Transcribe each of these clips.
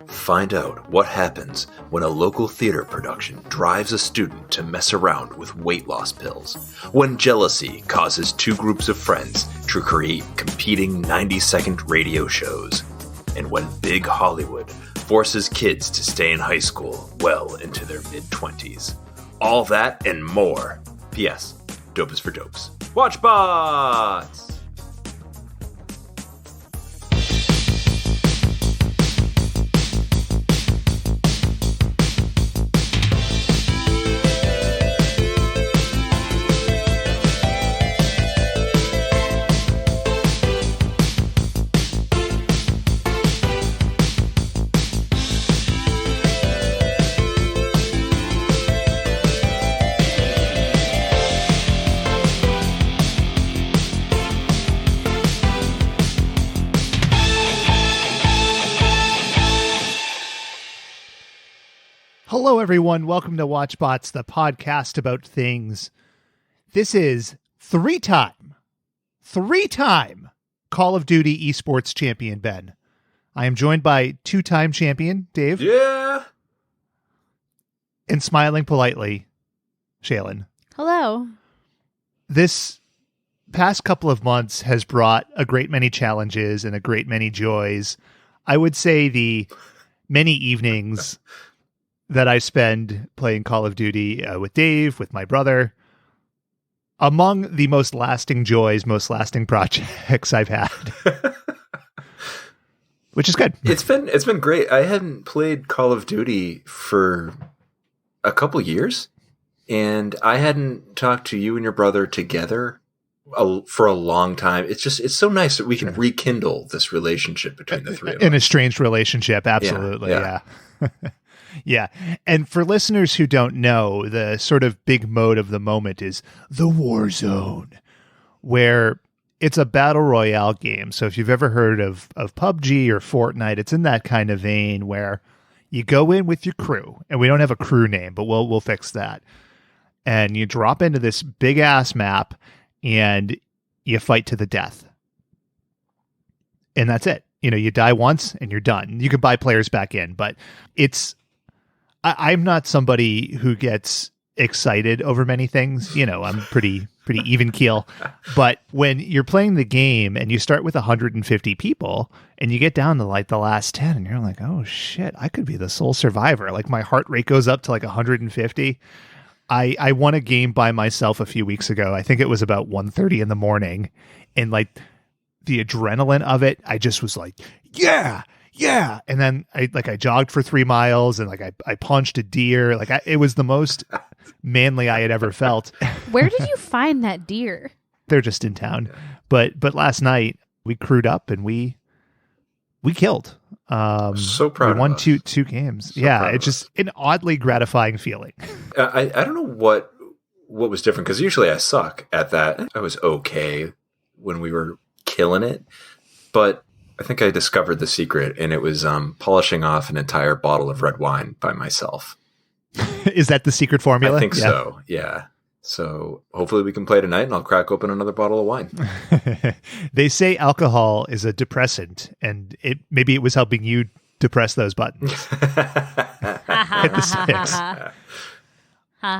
Find out what happens when a local theater production drives a student to mess around with weight loss pills, when jealousy causes two groups of friends to create competing 90-second radio shows, and when big Hollywood forces kids to stay in high school well into their mid-20s. All that and more. P.S. Dope is for dopes. Watchbots! Hello, everyone. Welcome to Watchbots, the podcast about things. This is three-time Call of Duty esports champion, Ben. I am joined by two-time champion, Dave. Yeah! And smiling politely, Shaylin. Hello. This past couple of months has brought a great many challenges and a great many joys. I would say the many evenings that I spend playing Call of Duty with Dave, with my brother, among the most lasting joys, most lasting projects I've had, which is good. It's been great. I hadn't played Call of Duty for a couple years, and I hadn't talked to you and your brother together for a long time. It's so nice that we can rekindle this relationship between the three of us. An estranged relationship, absolutely, yeah. Yeah. And for listeners who don't know, the sort of big mode of the moment is the war zone, where it's a battle royale game. So if you've ever heard of PUBG or Fortnite, it's in that kind of vein where you go in with your crew, and we don't have a crew name, but we'll fix that. And you drop into this big ass map and you fight to the death. And that's it. You know, you die once and you're done. You can buy players back in, but I'm not somebody who gets excited over many things. You know, I'm pretty even keel. But when you're playing the game and you start with 150 people and you get down to like the last 10 and you're like, oh shit, I could be the sole survivor. Like my heart rate goes up to like 150. I won a game by myself a few weeks ago. I think it was about 1:30 in the morning. And like the adrenaline of it, I just was like, yeah. And then I jogged for 3 miles and like I punched a deer. Like it was the most manly I had ever felt. Where did you find that deer? They're just in town. But last night we crewed up and we killed. So proud. We won two games. So yeah, it's just an oddly gratifying feeling. I don't know what was different, because usually I suck at that. I was okay when we were killing it, but I think I discovered the secret, and it was polishing off an entire bottle of red wine by myself. Is that the secret formula? I think so, yeah. So hopefully we can play tonight, and I'll crack open another bottle of wine. They say alcohol is a depressant, and maybe it was helping you depress those buttons. Hit the 6.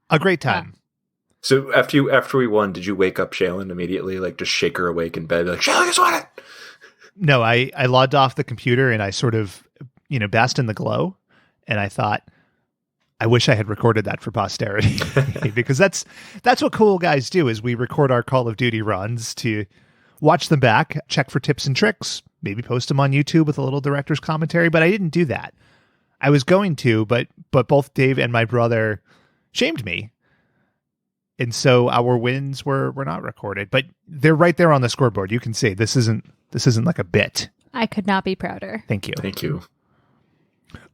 A great time. So after we won, did you wake up Shaylin immediately, like just shake her awake in bed, like, Shaylin just won it? No, I logged off the computer and I sort of, basked in the glow, and I thought, I wish I had recorded that for posterity. Because that's what cool guys do, is we record our Call of Duty runs to watch them back, check for tips and tricks, maybe post them on YouTube with a little director's commentary, but I didn't do that. I was going to, but both Dave and my brother shamed me. And so our wins were not recorded, but they're right there on the scoreboard. You can see this isn't like a bit. I could not be prouder. Thank you. Thank you.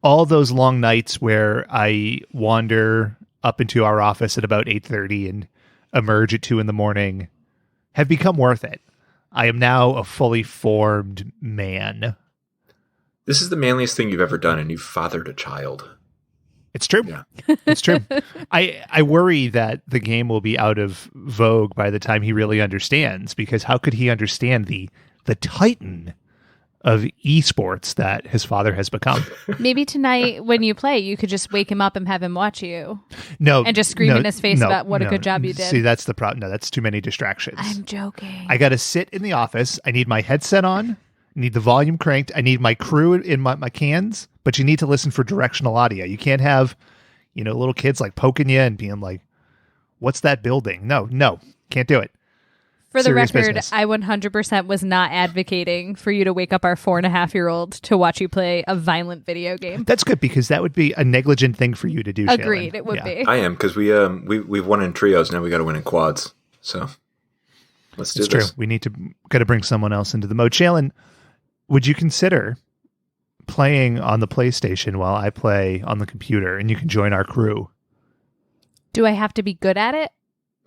All those long nights where I wander up into our office at about 8:30 and emerge at 2 a.m. have become worth it. I am now a fully formed man. This is the manliest thing you've ever done, and you've fathered a child. It's true. Yeah. It's true. I worry that the game will be out of vogue by the time he really understands, because how could he understand the titan of esports that his father has become. Maybe tonight when you play, you could just wake him up and have him watch you. No. And just scream in his face about what a good job you did. See, that's the problem. No, that's too many distractions. I'm joking. I got to sit in the office. I need my headset on. I need the volume cranked. I need my crew in my cans, but you need to listen for directional audio. You can't have, little kids like poking you and being like, what's that building? No, can't do it. For the Serious record, business. I 100% was not advocating for you to wake up our 4.5-year-old to watch you play a violent video game. That's good because that would be a negligent thing for you to do. Agreed, Shaylin. it would be. I am, because we've won in trios. Now we got to win in quads. So let's do It's this. true. Got to bring someone else into the mode. Shaylin, would you consider playing on the PlayStation while I play on the computer and you can join our crew? Do I have to be good at it?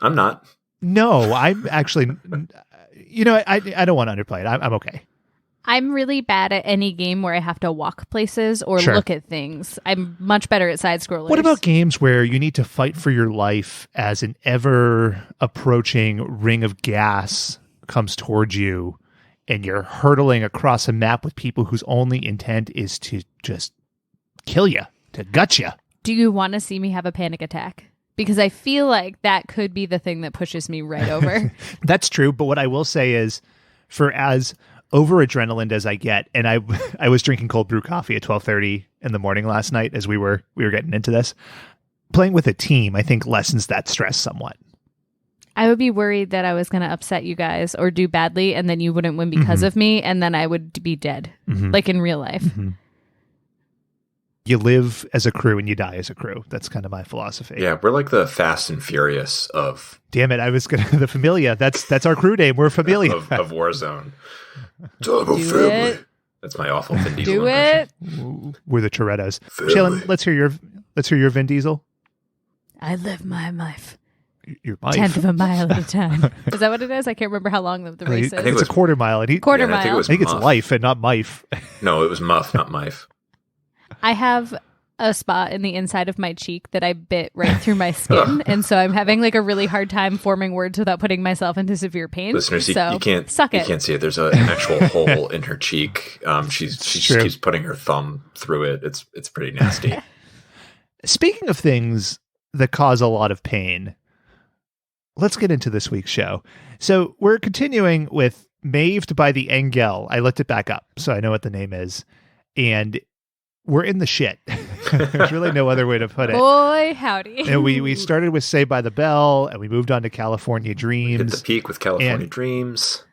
I'm not. No, I'm actually, I don't want to underplay it. I'm okay. I'm really bad at any game where I have to walk places or Sure. look at things. I'm much better at side scrollers. What about games where you need to fight for your life as an ever approaching ring of gas comes towards you and you're hurtling across a map with people whose only intent is to just kill you, to gut you? Do you want to see me have a panic attack? Because I feel like that could be the thing that pushes me right over. That's true. But what I will say is, for as over adrenaline as I get, and I was drinking cold brew coffee at 12:30 in the morning last night as we were getting into this, playing with a team, I think lessens that stress somewhat. I would be worried that I was going to upset you guys or do badly, and then you wouldn't win because of me, and then I would be dead, like in real life. You live as a crew and you die as a crew. That's kind of my philosophy. Yeah, we're like the Fast and Furious of Damn it! I was gonna the Familia. That's our crew name. We're Familia. of Warzone. Turbo Do family. it. That's my awful Vin Diesel Do impression. it. We're the Torettos. Family. Shaylin, let's hear your Vin Diesel. I live my life. Your wife. 10th of a mile at a time. Is that what it is? I can't remember how long the race is. think it It's was- a quarter mile, and he. Quarter Yeah, I think it mile. was I think it's Muff. life and not mife. No, it was Muff, not Mife. I have a spot in the inside of my cheek that I bit right through my skin, and so I'm having like a really hard time forming words without putting myself into severe pain. Listeners, you so can't suck you it. can't see it. There's an actual hole in her cheek. She just True. keeps putting her thumb through it. It's pretty nasty. Speaking of things that cause a lot of pain, let's get into this week's show. So we're continuing with May-ved by the Eng-ell. I looked it back up, so I know what the name is. And we're in the shit. There's really no other way to put it. Boy, howdy. And we started with Saved by the Bell, and we moved on to California Hit Dreams. the peak with California And- Dreams.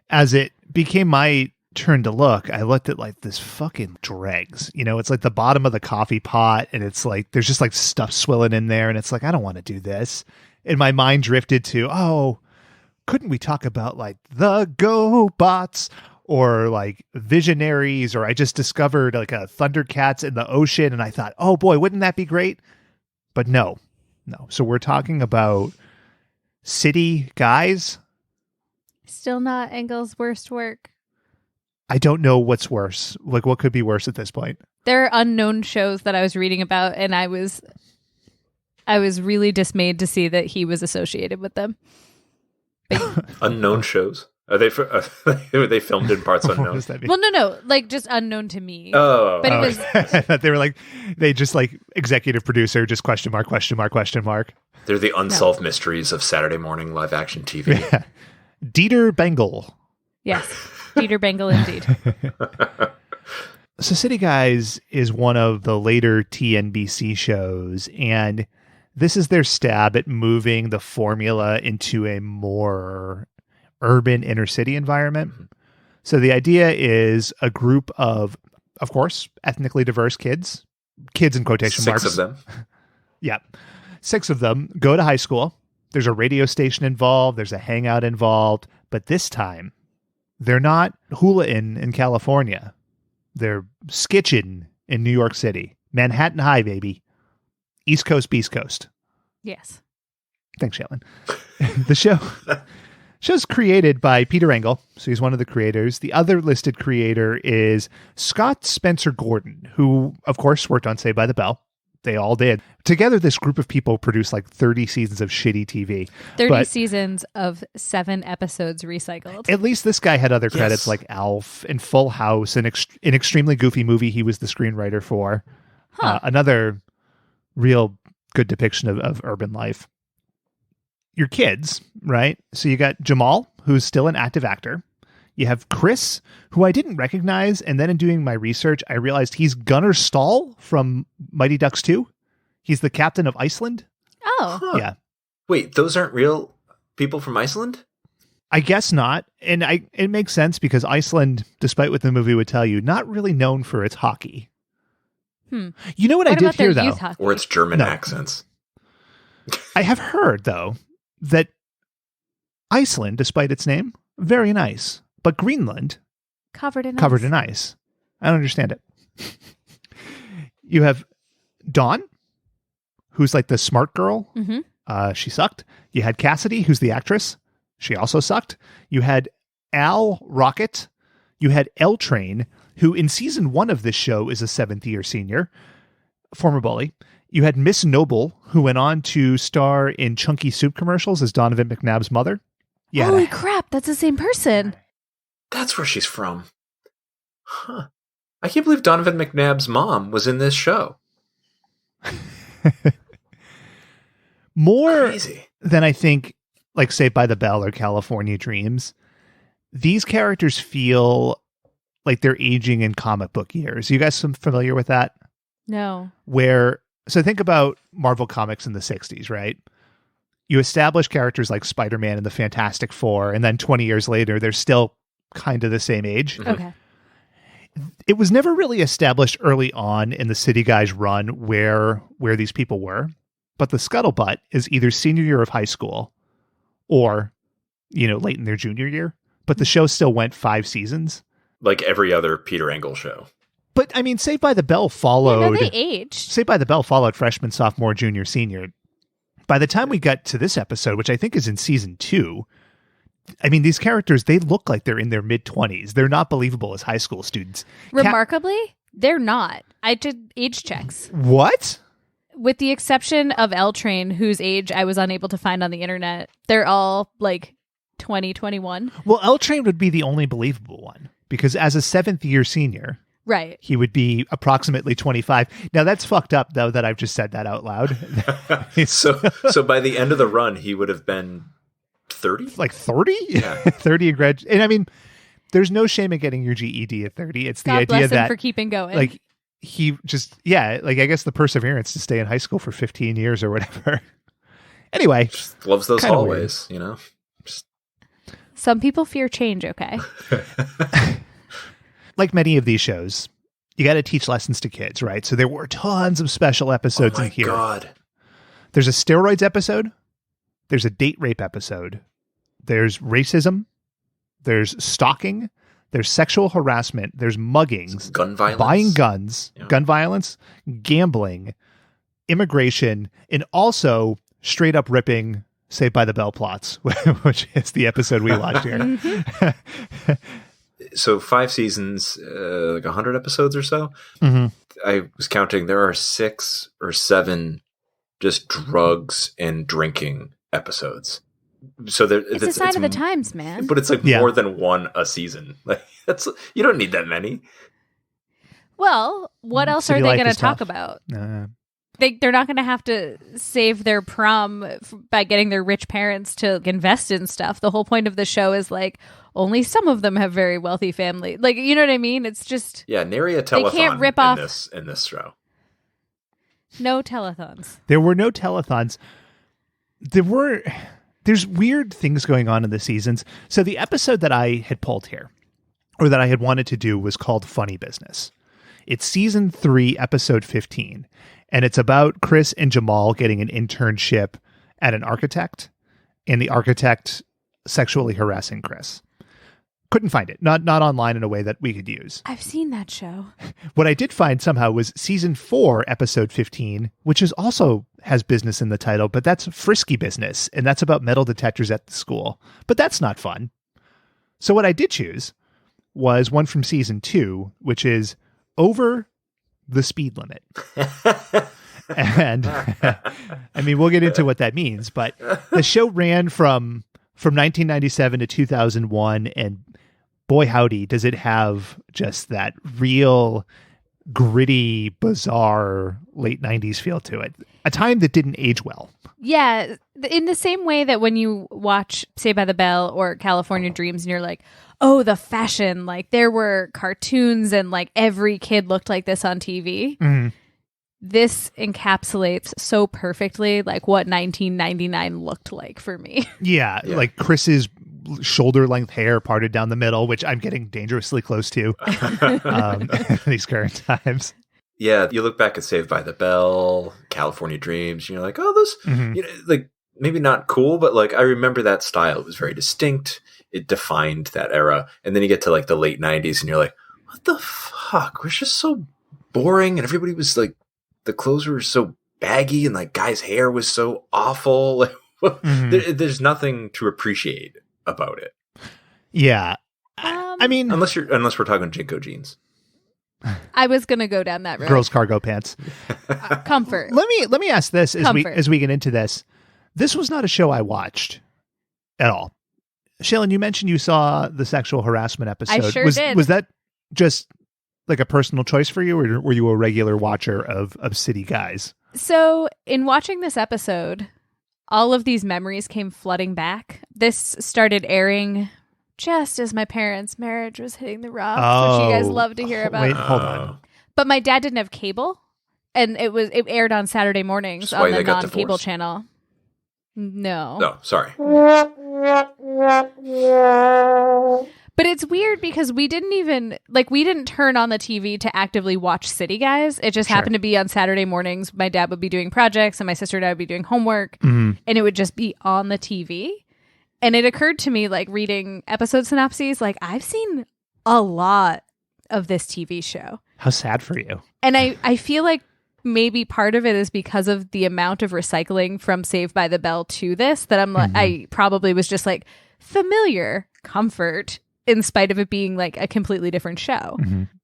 As it became my turn to look, I looked at like this fucking dregs. It's like the bottom of the coffee pot, and it's like there's just like stuff swilling in there, and it's like I don't want to do this. And my mind drifted to, couldn't we talk about like the GoBots or like Visionaries, or I just discovered like a Thundercats in the ocean, and I thought, oh boy, wouldn't that be great? But no. So we're talking about City Guys. Still not Engel's worst work. I don't know what's worse. Like, what could be worse at this point? There are unknown shows that I was reading about, and I was really dismayed to see that he was associated with them. Unknown shows. Are they filmed in parts What unknown? does that mean? Well, no, like just unknown to me. Oh, But it was They were like, they just like executive producer, just question mark. they're the unsolved mysteries of Saturday morning live action TV. Dieter Bengal. yes, Peter Engel indeed. So City Guys is one of the later TNBC shows, and this is their stab at moving the formula into a more urban inner city environment. So the idea is a group of course, ethnically diverse kids in quotation marks. 6 of them. Yeah. 6 of them go to high school. There's a radio station involved. There's a hangout involved. But this time, they're not hula-in in California. They're skitchin' in New York City. Manhattan High, baby. East Coast, Beast Coast. Yes. Thanks, Shaylin. The show's created by Peter Engel, so he's one of the creators. The other listed creator is Scott Spencer Gordon, who, of course, worked on Saved by the Bell. They all did. Together, this group of people produced like 30 seasons of shitty TV. 30 seasons of 7 episodes recycled. At least this guy had other credits like Alf and Full House, an extremely goofy movie he was the screenwriter for. Another real good depiction of urban life. Your kids, right? So you got Jamal, who's still an active actor. You have Chris, who I didn't recognize, and then in doing my research, I realized he's Gunnar Stahl from Mighty Ducks 2. He's the captain of Iceland. Oh. Huh. Yeah. Wait, those aren't real people from Iceland? I guess not. And it makes sense because Iceland, despite what the movie would tell you, not really known for its hockey. You know what I did hear, though? Or its German accents. I have heard, though, that Iceland, despite its name, very nice. But Greenland, covered in ice. I don't understand it. You have Dawn, who's like the smart girl. Mm-hmm. She sucked. You had Cassidy, who's the actress. She also sucked. You had Al Rocket. You had L Train, who in season 1 of this show is a 7th-year senior, former bully. You had Miss Noble, who went on to star in Chunky Soup commercials as Donovan McNabb's mother. Holy crap, that's the same person. That's where she's from. Huh. I can't believe Donovan McNabb's mom was in this show. More Crazy. than I think, like Saved by the Bell or California Dreams, these characters feel like they're aging in comic book years. You guys familiar with that? No. So think about Marvel Comics in the 60s, right? You establish characters like Spider-Man and the Fantastic Four, and then 20 years later, they're still kind of the same age. Mm-hmm. Okay. It was never really established early on in the City Guys run where these people were, but the scuttlebutt is either senior year of high school or, late in their junior year. But the show still went 5 seasons. Like every other Peter Engel show. But, I mean, Saved by the Bell followed... Yeah, no, they aged. Saved by the Bell followed freshman, sophomore, junior, senior. By the time we got to this episode, which I think is in season 2, I mean, these characters, they look like they're in their mid-20s. They're not believable as high school students. Remarkably, they're not. I did age checks. What? With the exception of L Train, whose age I was unable to find on the internet. They're all like 20, 21. Well, L Train would be the only believable one because as a 7th-year senior... Right. He would be approximately 25. Now, that's fucked up, though, that I've just said that out loud. So by the end of the run, he would have been 30? Like 30? Yeah. 30 and grad. And I mean, there's no shame in getting your GED at 30. It's the God idea bless him that for keeping going. Like he just, I guess the perseverance to stay in high school for 15 years or whatever. Anyway. Just loves those hallways, Some people fear change, okay? Like many of these shows, you got to teach lessons to kids, right? So there were tons of special episodes in here. Oh my God. There's a steroids episode. There's a date rape episode. There's racism. There's stalking. There's sexual harassment. There's muggings. Gun violence. Buying guns. Yeah. Gun violence. Gambling. Immigration. And also straight up ripping Saved by the Bell plots, which is the episode we watched here. Mm-hmm. So 5 seasons, like 100 episodes or so. Mm-hmm. I was counting. There are 6 or 7 just drugs and drinking episodes. So it's a sign of the times, man. But it's like more than one a season. Like you don't need that many. Well, what else are they going to talk about? They're not going to have to save their prom by getting their rich parents to invest in stuff. The whole point of the show is like only some of them have very wealthy family. Like, you know what I mean? It's just nary a telethon. They can't rip off in this show. No telethons. There were no telethons. There's weird things going on in the seasons. So the episode that I had pulled here, or that I had wanted to do, was called Funny Business. It's season 3, episode 15. And it's about Chris and Jamal getting an internship at an architect, and the architect sexually harassing Chris. Couldn't find it. Not online in a way that we could use. I've seen that show. What I did find somehow was season 4, episode 15, which is also has business in the title, but that's Frisky Business, and that's about metal detectors at the school. But that's not fun. So what I did choose was one from season 2, which is Over the Speed Limit. And I mean, we'll get into what that means, but the show ran from 1997 to 2001, and boy howdy, does it have just that real gritty, bizarre late 90s feel to it. A time that didn't age well. Yeah, in the same way that when you watch Saved by the Bell or California Dreams and you're like, oh, the fashion, like there were cartoons and like every kid looked like this on TV. Mm-hmm. This encapsulates so perfectly like what 1999 looked like for me. Yeah, like Chris's shoulder length hair parted down the middle, which I'm getting dangerously close to these current times. Yeah, you look back at Saved by the Bell, California Dreams, and you're like, oh, this, you know, like maybe not cool, but like I remember that style. It was very distinct. It defined that era. And then you get to like the late 90s and you're like, what the fuck? It was just so boring, and everybody was like, the clothes were so baggy, and like guys' hair was so awful. There's nothing to appreciate about it. Yeah. I mean, unless we're talking Jinko jeans. I was going to go down that road. Girls' cargo pants. Comfort. Let me ask this as we get into this. This was not a show I watched at all. Shaylin, you mentioned you saw the sexual harassment episode. I sure did. Was that just like a personal choice for you, or were you a regular watcher of City Guys? So in watching this episode, all of these memories came flooding back. This started airing just as my parents' marriage was hitting the rocks, which you guys love to hear about. Wait, hold on. But my dad didn't have cable, and it aired on Saturday mornings on the non-cable channel. No. No, sorry. But it's weird because we didn't turn on the TV to actively watch City Guys. It just happened to be on Saturday mornings. My dad would be doing projects and my sister and I would be doing homework, and it would just be on the TV. And it occurred to me, like reading episode synopses, like I've seen a lot of this TV show. How sad for you. And I feel like maybe part of it is because of the amount of recycling from Saved by the Bell to this, that I'm like, I probably was just like familiar comfort in spite of it being like a completely different show.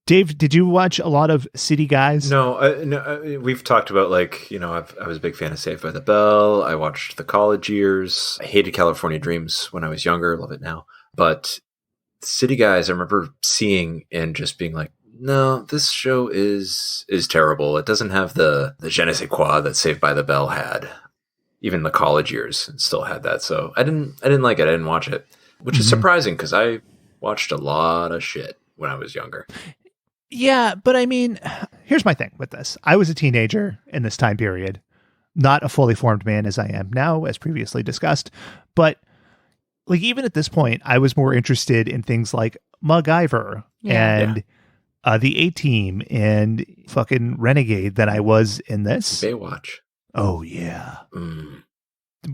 Dave, did you watch a lot of City Guys? No, we've talked about like, you know, I was a big fan of Saved by the Bell. I watched The College Years. I hated California Dreams when I was younger. Love it now. But City Guys, I remember seeing and just being like, no, this show is terrible. It doesn't have the je ne sais quoi that Saved by the Bell had. Even The College Years still had that. So I didn't like it. I didn't watch it, which is surprising because I watched a lot of shit when I was younger. Yeah, but I mean, here's my thing with this. I was a teenager in this time period, not a fully formed man as I am now, as previously discussed. But like even at this point, I was more interested in things like MacGyver and the A-Team and fucking Renegade than I was in this. Baywatch. Oh, yeah.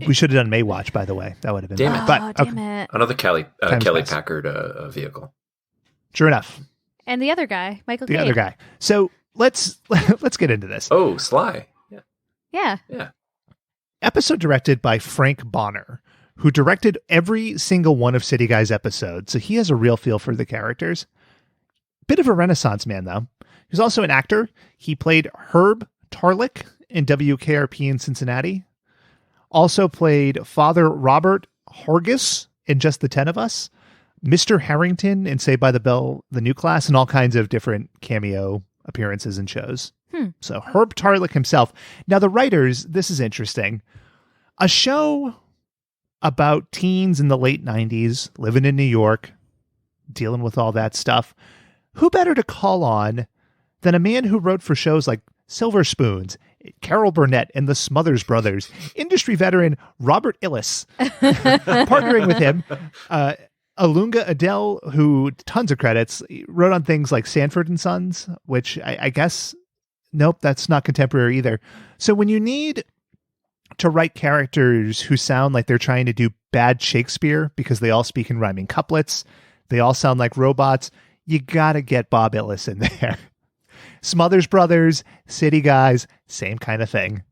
We should have done Maywatch, by the way. That would have been damn fun. Damn it. Another Kelly Packard vehicle. Sure enough. And the other guy, Michael Caine. The other guy. So let's get into this. Oh, Sly. Yeah. Episode directed by Frank Bonner, who directed every single one of City Guys episodes. So he has a real feel for the characters. Bit of a Renaissance man, though. He's also an actor. He played Herb Tarlick in WKRP in Cincinnati. Also played Father Robert Hargis in Just the 10 of Us. Mr. Harrington in Saved by the Bell, The New Class, and all kinds of different cameo appearances and shows. So Herb Tarlick himself. Now the writers, this is interesting. A show about teens in the late 90s, living in New York, dealing with all that stuff. Who better to call on than a man who wrote for shows like Silver Spoons, Carol Burnett, and the Smothers Brothers, industry veteran Robert Illis, partnering with him. Alunga Adele, who tons of credits, wrote on things like Sanford and Sons, which I guess, nope, that's not contemporary either. So when you need to write characters who sound like they're trying to do bad Shakespeare because they all speak in rhyming couplets, they all sound like robots, you gotta get Bob Illis in there. Smothers Brothers, City Guys, same kind of thing.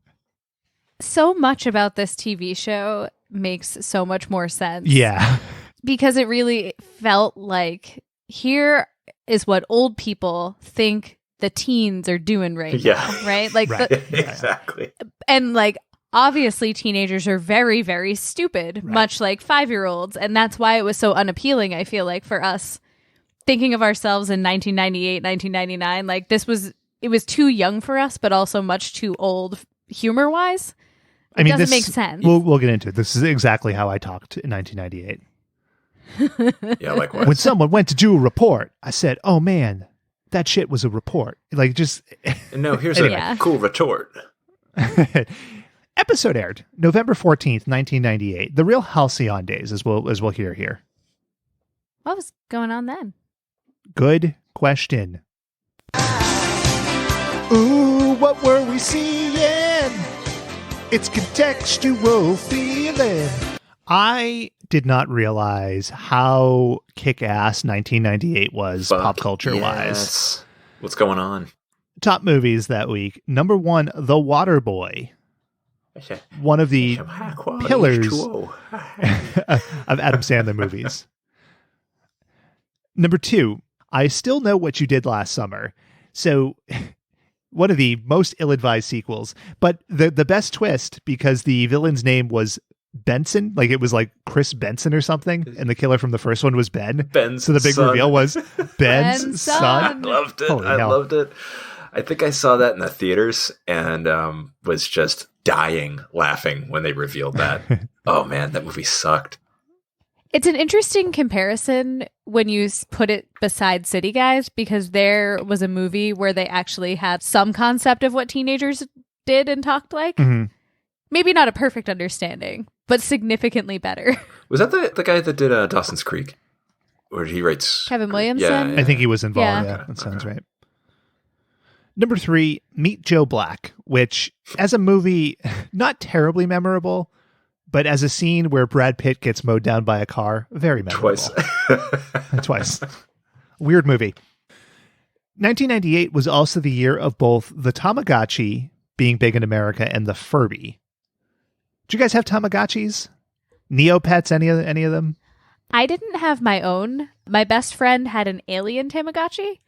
So much about this TV show makes so much more sense. Yeah. Because it really felt like here is what old people think the teens are doing right now, right? Like, right. Exactly. And like, obviously teenagers are very, very stupid, much like 5-year-olds. And that's why it was so unappealing, I feel like, for us thinking of ourselves in 1998, 1999. Like, it was too young for us, but also much too old humor wise. It doesn't make sense. We'll get into it. This is exactly how I talked in 1998. Yeah, likewise. When someone went to do a report, I said, "Oh man, that shit was a report." Like, just no, here's a cool retort. Episode aired November 14th, 1998. The real halcyon days, as we'll hear here. What was going on then? Good question. Ooh, what were we seeing? It's contextual feeling. I did not realize how kick-ass 1998 was pop culture-wise. What's going on? Top movies that week. Number 1, The Waterboy. One of the pillars of Adam Sandler movies. Number 2, I Still Know What You Did Last Summer. So one of the most ill-advised sequels, but the best twist, because the villain's name was Benson, like it was like Chris Benson or something, and the killer from the first one was Ben. Ben's so the big son. Reveal was Ben's son. I loved it. Loved it. I think I saw that in the theaters and was just dying laughing when they revealed that. Oh man, that movie sucked. It's an interesting comparison when you put it beside City Guys, because there was a movie where they actually had some concept of what teenagers did and talked like. Mm-hmm. Maybe not a perfect understanding, but significantly better. Was that the guy that did Dawson's Creek? Or he writes... Kevin Williamson? Yeah. I think he was involved. Yeah, that sounds right. Number 3, Meet Joe Black, which, as a movie, not terribly memorable, but as a scene where Brad Pitt gets mowed down by a car, very memorable. Twice. Weird movie. 1998 was also the year of both the Tamagotchi being big in America and the Furby. Did you guys have Tamagotchis? Neopets, any of them? I didn't have my own. My best friend had an alien Tamagotchi,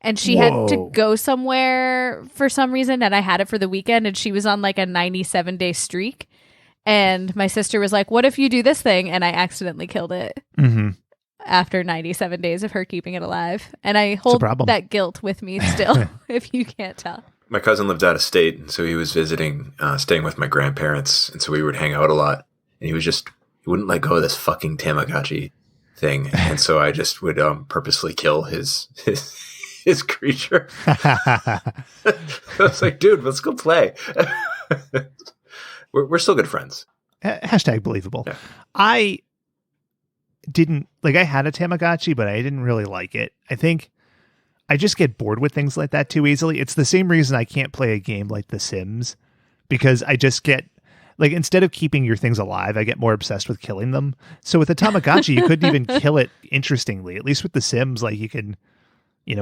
and she had to go somewhere for some reason, and I had it for the weekend, and she was on like a 97-day streak. And my sister was like, "What if you do this thing?" And I accidentally killed it after 97 days of her keeping it alive. And I hold that guilt with me still, if you can't tell. My cousin lived out of state, and so he was visiting, staying with my grandparents, and so we would hang out a lot. And he wouldn't let go of this fucking Tamagotchi thing, and so I just would purposely kill his creature. I was like, "Dude, let's go play." We're still good friends. Hashtag believable. Yeah. I had a Tamagotchi, but I didn't really like it. I think I just get bored with things like that too easily. It's the same reason I can't play a game like The Sims, because I just get, like, instead of keeping your things alive, I get more obsessed with killing them. So with a Tamagotchi, you couldn't even kill it interestingly. At least with The Sims, like, you can,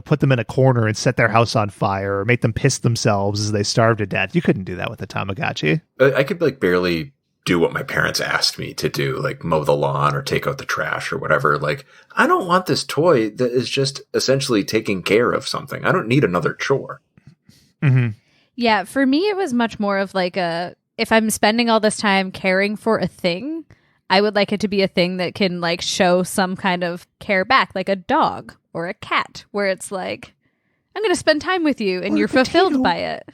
put them in a corner and set their house on fire or make them piss themselves as they starve to death. You couldn't do that with a Tamagotchi. I could barely do what my parents asked me to do, like mow the lawn or take out the trash or whatever. Like, I don't want this toy that is just essentially taking care of something. I don't need another chore. Mm-hmm. Yeah, for me, it was much more of like if I'm spending all this time caring for a thing, I would like it to be a thing that can like show some kind of care back, like a dog or a cat, where it's like, I'm going to spend time with you and you're fulfilled by it.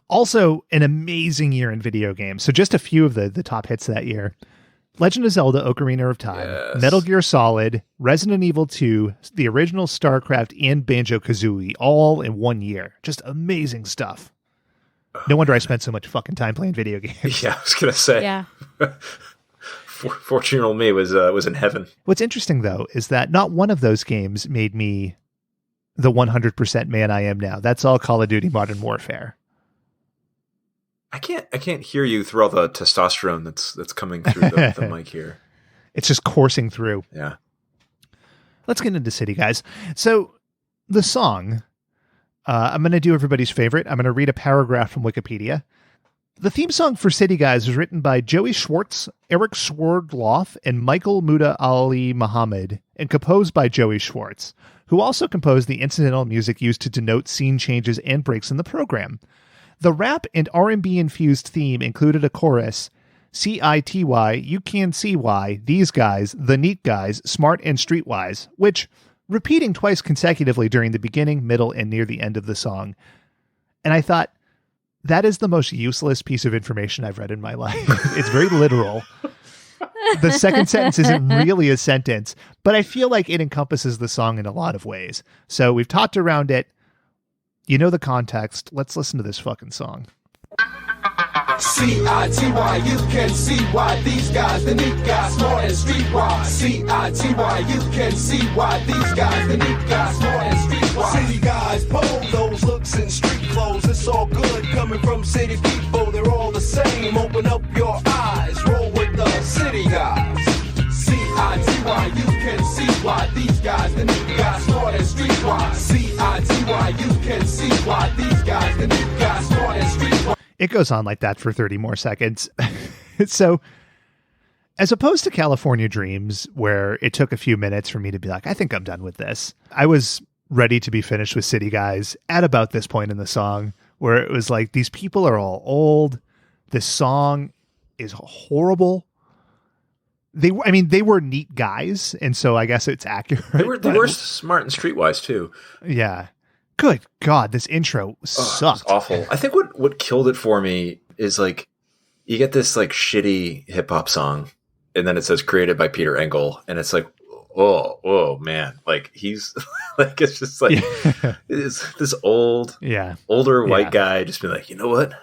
Also, an amazing year in video games. So just a few of the top hits that year. Legend of Zelda Ocarina of Time, yes. Metal Gear Solid, Resident Evil 2, the original StarCraft, and Banjo-Kazooie, all in one year. Just amazing stuff. No wonder I spent so much fucking time playing video games. Yeah, I was going to say. Yeah. Fortunate me was in heaven. What's interesting, though, is that not one of those games made me the 100% man I am now. That's all Call of Duty Modern Warfare. I can't hear you through all the testosterone that's coming through the mic here. It's just coursing through. Yeah. Let's get into City Guys. So the song, I'm going to do everybody's favorite. I'm going to read a paragraph from Wikipedia. The theme song for City Guys was written by Joey Schwartz, Eric Swerdloff, and Michael Muda Ali Muhammad, and composed by Joey Schwartz. who also composed the incidental music used to denote scene changes and breaks in the program. The rap and R&B infused theme included a chorus, C-I-T-Y, you can see why, these guys, the neat guys, smart and streetwise, which repeating twice consecutively during the beginning, middle, and near the end of the song. And I thought, that is the most useless piece of information I've read in my life. It's very literal. The second sentence isn't really a sentence, but I feel like it encompasses the song in a lot of ways. So we've talked around it. You know the context. Let's listen to this fucking song. C-I-T-Y, you can see why these guys, the neat guys, smart and streetwise. C-I-T-Y, you can see why these guys, the neat guys, smart and streetwise. City guys, polos, looks in street clothes. It's all good coming from city people. They're all the same. Open up your eyes. Roll with the city guys. C-I-T-Y, you can see why these guys, the neat guys, smart and streetwise. C-I-T-Y, you can see why these guys, the neat guys, smart and streetwise. It goes on like that for 30 more seconds. So, as opposed to California Dreams, where it took a few minutes for me to be like, I think I'm done with this, I was ready to be finished with City Guys at about this point in the song, where it was like, these people are all old. This song is horrible. They were neat guys, and so I guess it's accurate. They were smart and streetwise, too. Yeah. Good God, this intro sucked. It's awful. I think what killed it for me is like you get this like shitty hip hop song, and then it says created by Peter Engel, and it's like, oh man, like he's like it's just like it's this older white guy just being like, you know what?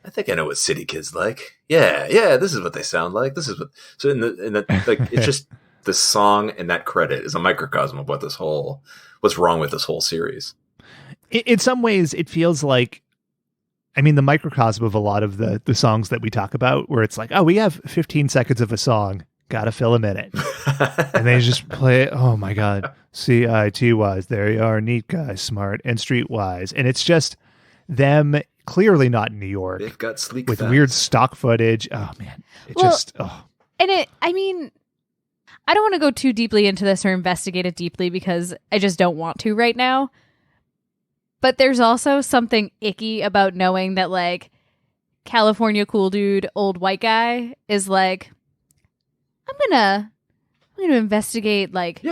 I think I know what city kids like. Yeah, this is what they sound like. This is what. So in the like, it's just the song and that credit is a microcosm of what's wrong with this whole series. In some ways, it feels like, the microcosm of a lot of the songs that we talk about, where it's like, oh, we have 15 seconds of a song, gotta fill a minute. And they just play it. Oh my God. C-I-T-wise, there you are, neat guys, smart and streetwise. And it's just them clearly not in New York. They've got sleek with facts. Weird stock footage. Oh man. And I don't want to go too deeply into this or investigate it deeply because I just don't want to right now. But there's also something icky about knowing that, like, California cool dude, old white guy is like, I'm gonna investigate, like,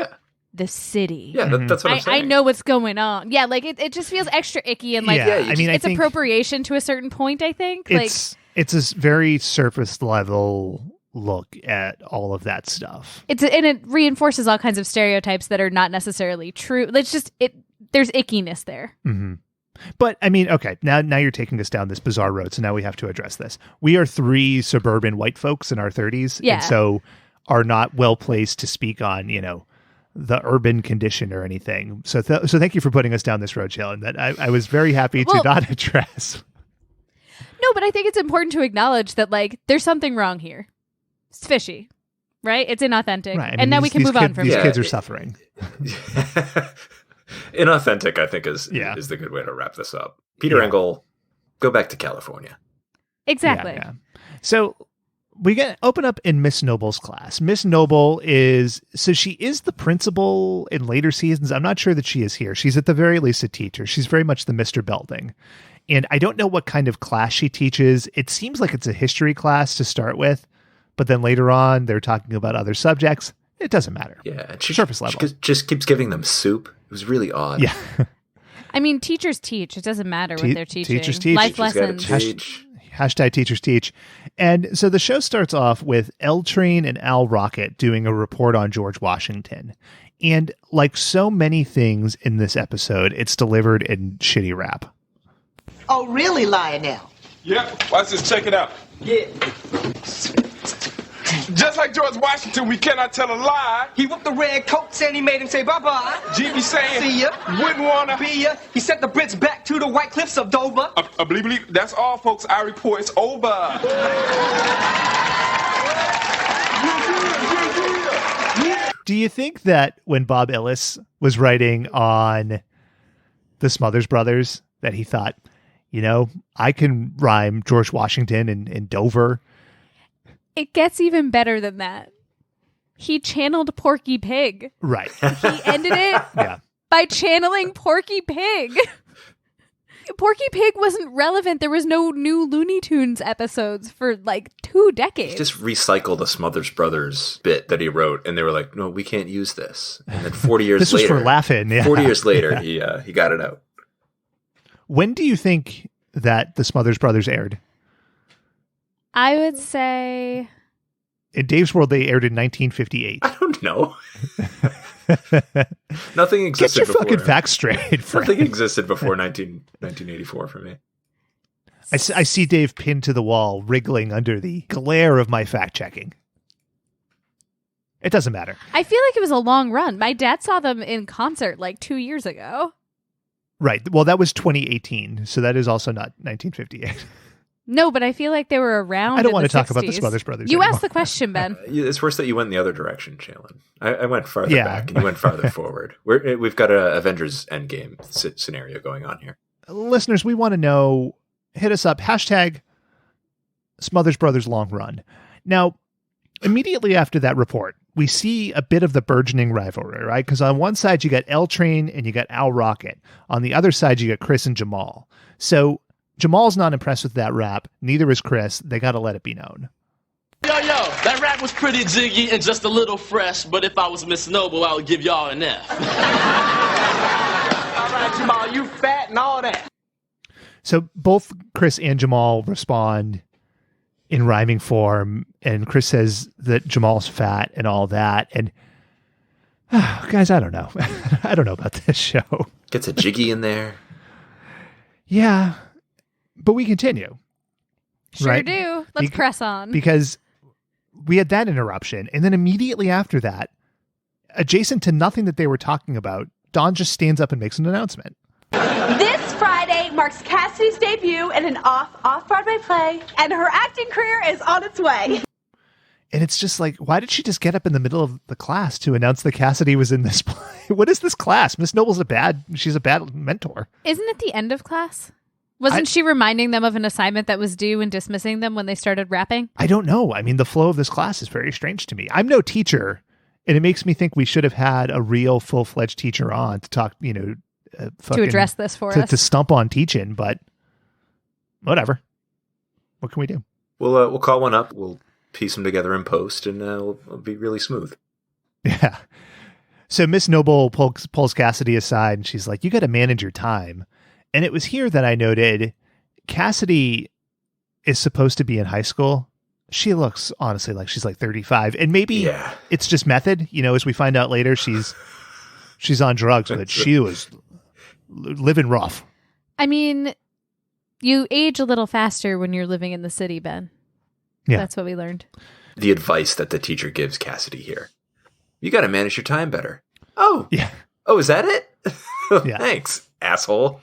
the city. Yeah, that's what I'm saying. I know what's going on. Yeah, like, it just feels extra icky and, like, it's appropriation to a certain point, I think. It's a very surface level look at all of that stuff. And it reinforces all kinds of stereotypes that are not necessarily true. It's just there's ickiness there. Mm-hmm. But okay, now you're taking us down this bizarre road, so now we have to address this. We are 3 suburban white folks in our 30s, and so are not well placed to speak on the urban condition or anything. So thank you for putting us down this road, Shailen, that I was very happy to not address. No, but I think it's important to acknowledge that, like, there's something wrong here. It's fishy, right? It's inauthentic. Right. And now we can move on from these it. Kids are suffering. Inauthentic, I think, is the good way to wrap this up. Peter Engel, go back to California. Exactly. Yeah. So we open up in Miss Noble's class. Miss Noble she is the principal in later seasons. I'm not sure that she is here. She's at the very least a teacher. She's very much the Mr. Belding. And I don't know what kind of class she teaches. It seems like it's a history class to start with, but then later on they're talking about other subjects. It doesn't matter. Yeah. Surface level. She just keeps giving them soup. It was really odd. Yeah. Teachers teach. It doesn't matter what they're teaching. Teachers teach. Life lessons. Hashtag teachers teach. And so the show starts off with L Train and Al Rocket doing a report on George Washington. And like so many things in this episode, it's delivered in shitty rap. Oh, really, Lionel? Yep. Watch this. Check it out. Yeah. Just like George Washington, we cannot tell a lie. He whooped the red coat, said he made him say bye-bye. GB saying, see ya. Wouldn't wanna be ya. He sent the Brits back to the White Cliffs of Dover. Believe. That's all, folks. Our report is over. Do you think that when Bob Ellis was writing on the Smothers Brothers that he thought, I can rhyme George Washington and Dover? It gets even better than that. He channeled Porky Pig. Right. He ended it by channeling Porky Pig. Porky Pig wasn't relevant. There was no new Looney Tunes episodes for like 2 decades. He just recycled a Smothers Brothers bit that he wrote, and they were like, "No, we can't use this." And then 40 years this later, was for laughing. Yeah. 40 years later, he got it out. When do you think that the Smothers Brothers aired? I would say in Dave's World they aired in 1958. I don't know. Nothing existed. Get your before. fucking facts straight. Frank. Nothing existed before 1984 for me. I see Dave pinned to the wall, wriggling under the glare of my fact checking. It doesn't matter. I feel like it was a long run. My dad saw them in concert like 2 years ago. Right. Well, that was 2018, so that is also not 1958. No, but I feel like they were around. I don't in want the to talk 60s. about the Smothers Brothers. You anymore. asked the question, Ben. It's worse that you went in the other direction, Shaylin. I went farther back, and you went farther forward. We've got a Avengers Endgame scenario going on here. Listeners, we want to know. Hit us up. # Smothers Brothers Long Run. Now, immediately after that report, we see a bit of the burgeoning rivalry, right? Because on one side, you got L Train and you got Al Rocket. On the other side, you got Chris and Jamal. So Jamal's not impressed with that rap. Neither is Chris. They got to let it be known. Yo, that rap was pretty jiggy and just a little fresh, but if I was Miss Noble, I would give y'all an F. All right, Jamal, you fat and all that. So both Chris and Jamal respond in rhyming form, and Chris says that Jamal's fat and all that. And guys, I don't know. I don't know about this show. Gets a jiggy in there. Yeah, but we continue. Sure right? do. Let's press on. Because we had that interruption, and then immediately after that, adjacent to nothing that they were talking about, Dawn just stands up and makes an announcement. This Friday marks Cassidy's debut in an off-Broadway play, and her acting career is on its way. And it's just like, why did she just get up in the middle of the class to announce that Cassidy was in this play? What is this class? Miss Noble's she's a bad mentor. Isn't it the end of class? Wasn't she reminding them of an assignment that was due and dismissing them when they started rapping? I don't know. I mean, the flow of this class is very strange to me. I'm no teacher, and it makes me think we should have had a real full-fledged teacher on to talk, to address this for us. To stump on teaching, but whatever. What can we do? We'll call one up. We'll piece them together in post, and it'll be really smooth. Yeah. So Miss Noble pulls Cassidy aside, and she's like, you got to manage your time. And it was here that I noted Cassidy is supposed to be in high school. She looks honestly like she's like 35, and maybe it's just method. As we find out later, she's on drugs, but she was living rough. I mean, you age a little faster when you're living in the city, Ben. Yeah, that's what we learned. The advice that the teacher gives Cassidy here: you got to manage your time better. Oh, yeah. Oh, is that it? Yeah. Thanks, asshole.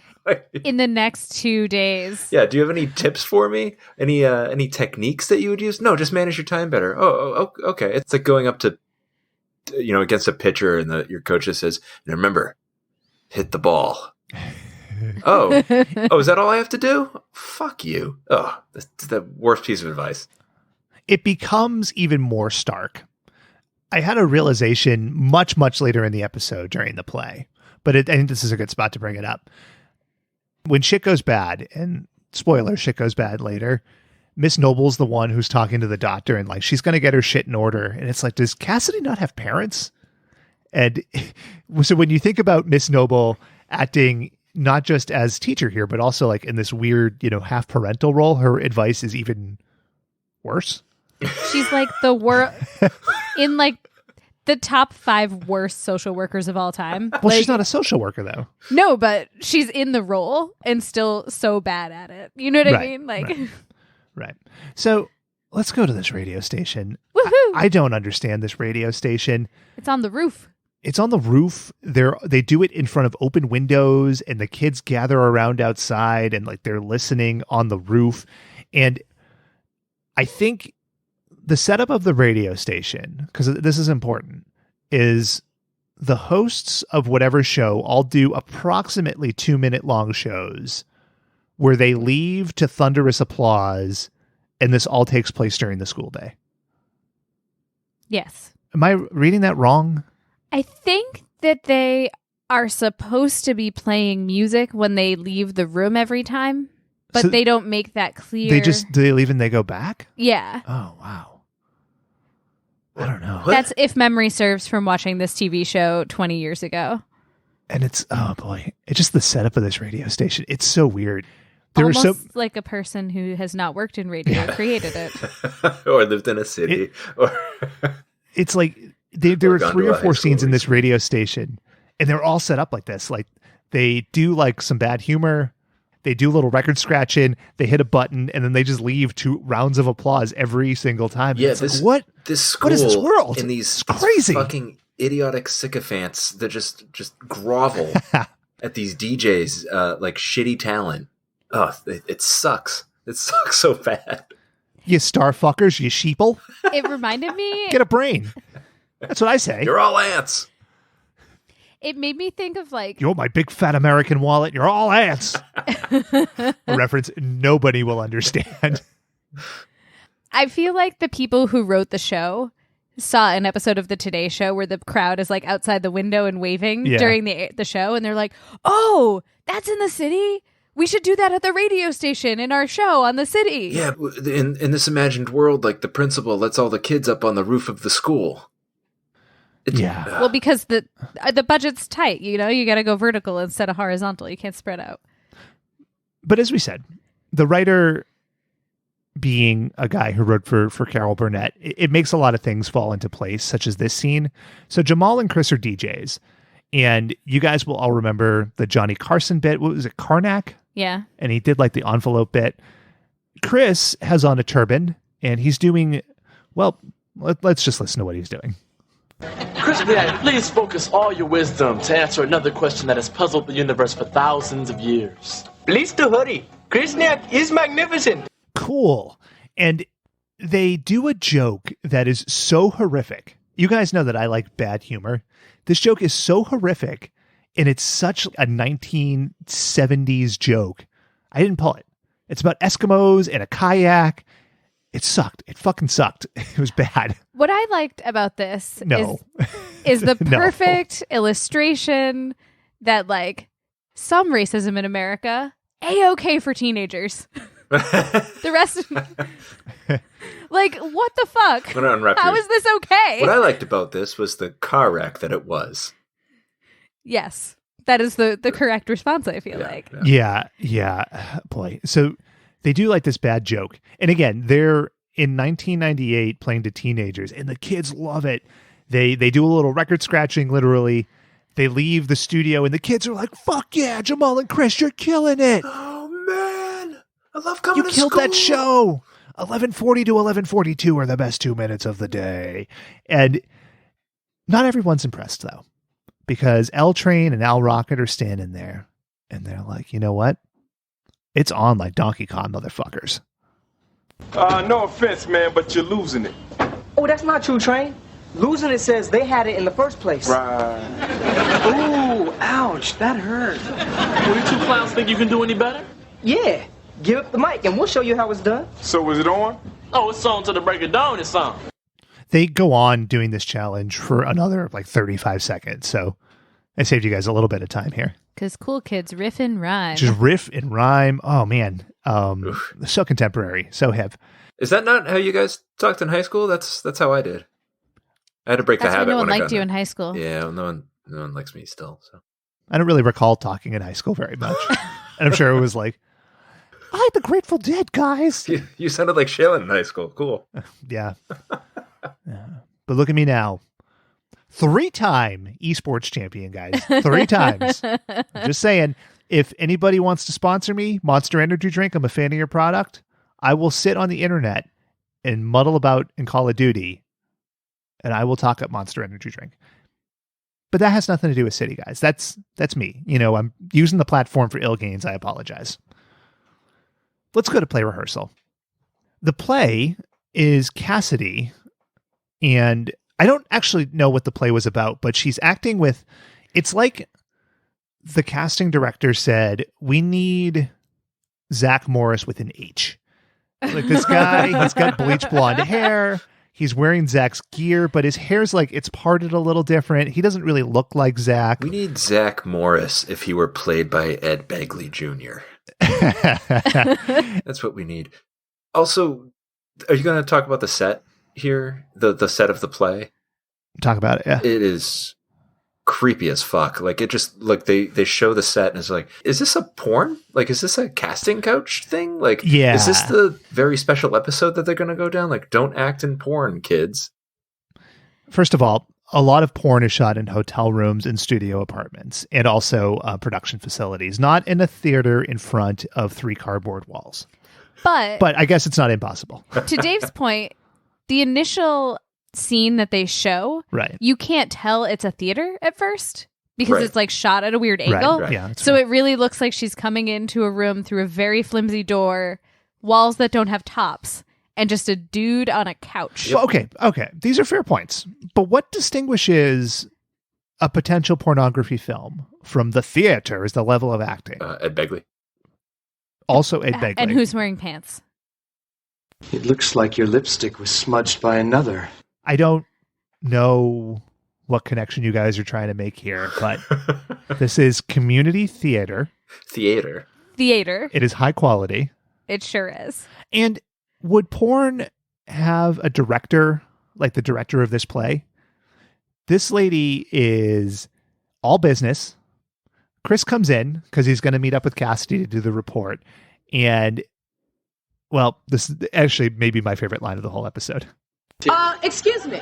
In the next 2 days. Yeah. Do you have any tips for me? Any techniques that you would use? No, just manage your time better. Oh, okay. It's like going up to, against a pitcher, and your coach just says, remember, hit the ball. Oh, is that all I have to do? Fuck you. Oh, that's the worst piece of advice. It becomes even more stark. I had a realization much, much later in the episode during the play, but I think this is a good spot to bring it up. When shit goes bad, and spoiler, shit goes bad later, Miss Noble's the one who's talking to the doctor, and like she's going to get her shit in order. And it's like, does Cassidy not have parents? And so when you think about Miss Noble acting not just as teacher here, but also like in this weird, half parental role, her advice is even worse. She's like in like the top 5 worst social workers of all time. Well, she's not a social worker though. No, but she's in the role and still so bad at it. You know what I mean? Like, right. So let's go to this radio station. Woohoo! I don't understand this radio station. It's on the roof. It's on the roof. They do it in front of open windows, and the kids gather around outside, and like they're listening on the roof. And I think the setup of the radio station, because this is important, is the hosts of whatever show all do approximately 2-minute long shows where they leave to thunderous applause, and this all takes place during the school day. Yes. Am I reading that wrong? I think that they are supposed to be playing music when they leave the room every time, but So they don't make that clear. do they leave and they go back? Yeah. Oh, wow. I don't know. That's if memory serves from watching this TV show 20 years ago. And it's, oh boy, it's just the setup of this radio station. It's so weird. Almost like a person who has not worked in radio created it. Or lived in a city. It's like there were 3 or 4 scenes in this radio station, and they're all set up like this. Like they do like some bad humor. They do a little record scratching. They hit a button, and then they just leave 2 rounds of applause every single time. Yeah, what is this world? And these crazy fucking idiotic sycophants that just grovel at these DJs like shitty talent. Oh, it sucks. It sucks so bad. You starfuckers, you sheeple. It reminded me. Get a brain. That's what I say. You're all ants. It made me think of like... You're my big fat American wallet. You're all ants. A reference nobody will understand. I feel like the people who wrote the show saw an episode of the Today Show where the crowd is like outside the window and waving during the show. And they're like, oh, that's in the city? We should do that at the radio station in our show on the city. Yeah, in this imagined world, like the principal lets all the kids up on the roof of the school. Well, because the budget's tight, you know, you got to go vertical instead of horizontal. You can't spread out. But as we said, the writer being a guy who wrote for Carol Burnett, it makes a lot of things fall into place, such as this scene. So Jamal and Chris are DJs, and you guys will all remember the Johnny Carson bit. What was it, Karnak? Yeah. And he did like the envelope bit. Chris has on a turban, and he's doing, well, let's just listen to what he's doing. Chris, please focus all your wisdom to answer another question that has puzzled the universe for thousands of years. Please to hurry. Krishna is magnificent. Cool. And they do a joke that is so horrific. You guys know that I like bad humor. This joke is so horrific, and it's such a 1970s joke. I didn't pull it. It's about Eskimos and a kayak. It sucked. It fucking sucked. It was bad. What I liked about this is the perfect illustration that, like, some racism in America, A-okay for teenagers. The rest of like, what the fuck? How is this okay? What I liked about this was the car wreck that it was. Yes. That is the correct response, I feel like. Yeah. Boy. So they do like this bad joke. And again, they're in 1998 playing to teenagers, and the kids love it. They do a little record scratching, literally. They leave the studio, and the kids are like, fuck yeah, Jamal and Chris, you're killing it. Oh, man. I love coming to school. You killed that show. 11:40 to 11:42 are the best 2 minutes of the day. And not everyone's impressed, though, because L Train and Al Rocket are standing there, and they're like, you know what? It's on like Donkey Kong, motherfuckers. No offense, man, but you're losing it. Oh, that's not true, Train. Losing it says they had it in the first place. Right. Ooh, ouch, that hurt. Well, you two clowns think you can do any better? Yeah, give up the mic and we'll show you how it's done. So is it on? Oh, it's on to the break of dawn, it's on. They go on doing this challenge for another like 35 seconds. So I saved you guys a little bit of time here. Because cool kids riff and rhyme. Just riff and rhyme. Oh, man. So contemporary. So hip. Is that not how you guys talked in high school? That's how I did. I had to break the habit. No one when liked you in high school. Yeah, well, no one likes me still. So I don't really recall talking in high school very much. And I'm sure it was like, I like the Grateful Dead, guys. You sounded like Shailen in high school. Cool. Yeah. But look at me now. 3-time esports champion, guys. 3 times. I'm just saying, if anybody wants to sponsor me, Monster Energy Drink, I'm a fan of your product. I will sit on the internet and muddle about in Call of Duty, and I will talk up Monster Energy Drink. But that has nothing to do with City, guys. That's me. You know, I'm using the platform for ill gains. I apologize. Let's go to play rehearsal. The play is Cassidy, and I don't actually know what the play was about, but she's acting with, it's like the casting director said, we need Zach Morris with an H. Like this guy, he's got bleach blonde hair. He's wearing Zach's gear, but his hair's like it's parted a little different. He doesn't really look like Zach. We need Zach Morris if he were played by Ed Begley Jr. That's what we need. Also, are you going to talk about the set here? The set of the play? Talk about it, yeah. It is creepy as fuck. Like, it just, like, they show the set and it's like, is this a porn? Like, is this a casting couch thing? Like, yeah. Is this the very special episode that they're going to go down? Like, don't act in porn, kids. First of all, a lot of porn is shot in hotel rooms and studio apartments and also production facilities, not in a theater in front of 3 cardboard walls. But I guess it's not impossible. To Dave's point, the initial scene that they show, right, you can't tell it's a theater at first because it's like shot at a weird angle. Right. Yeah, so it really looks like she's coming into a room through a very flimsy door, walls that don't have tops, and just a dude on a couch. Well, okay. These are fair points. But what distinguishes a potential pornography film from the theater is the level of acting. Ed Begley. Also Ed Begley. And who's wearing pants? It looks like your lipstick was smudged by another. I don't know what connection you guys are trying to make here, but this is community theater. Theater. It is high quality. It sure is. And would porn have a director, like the director of this play? This lady is all business. Chris comes in because he's going to meet up with Cassidy to do the report. And, well, this is actually maybe my favorite line of the whole episode. Excuse me.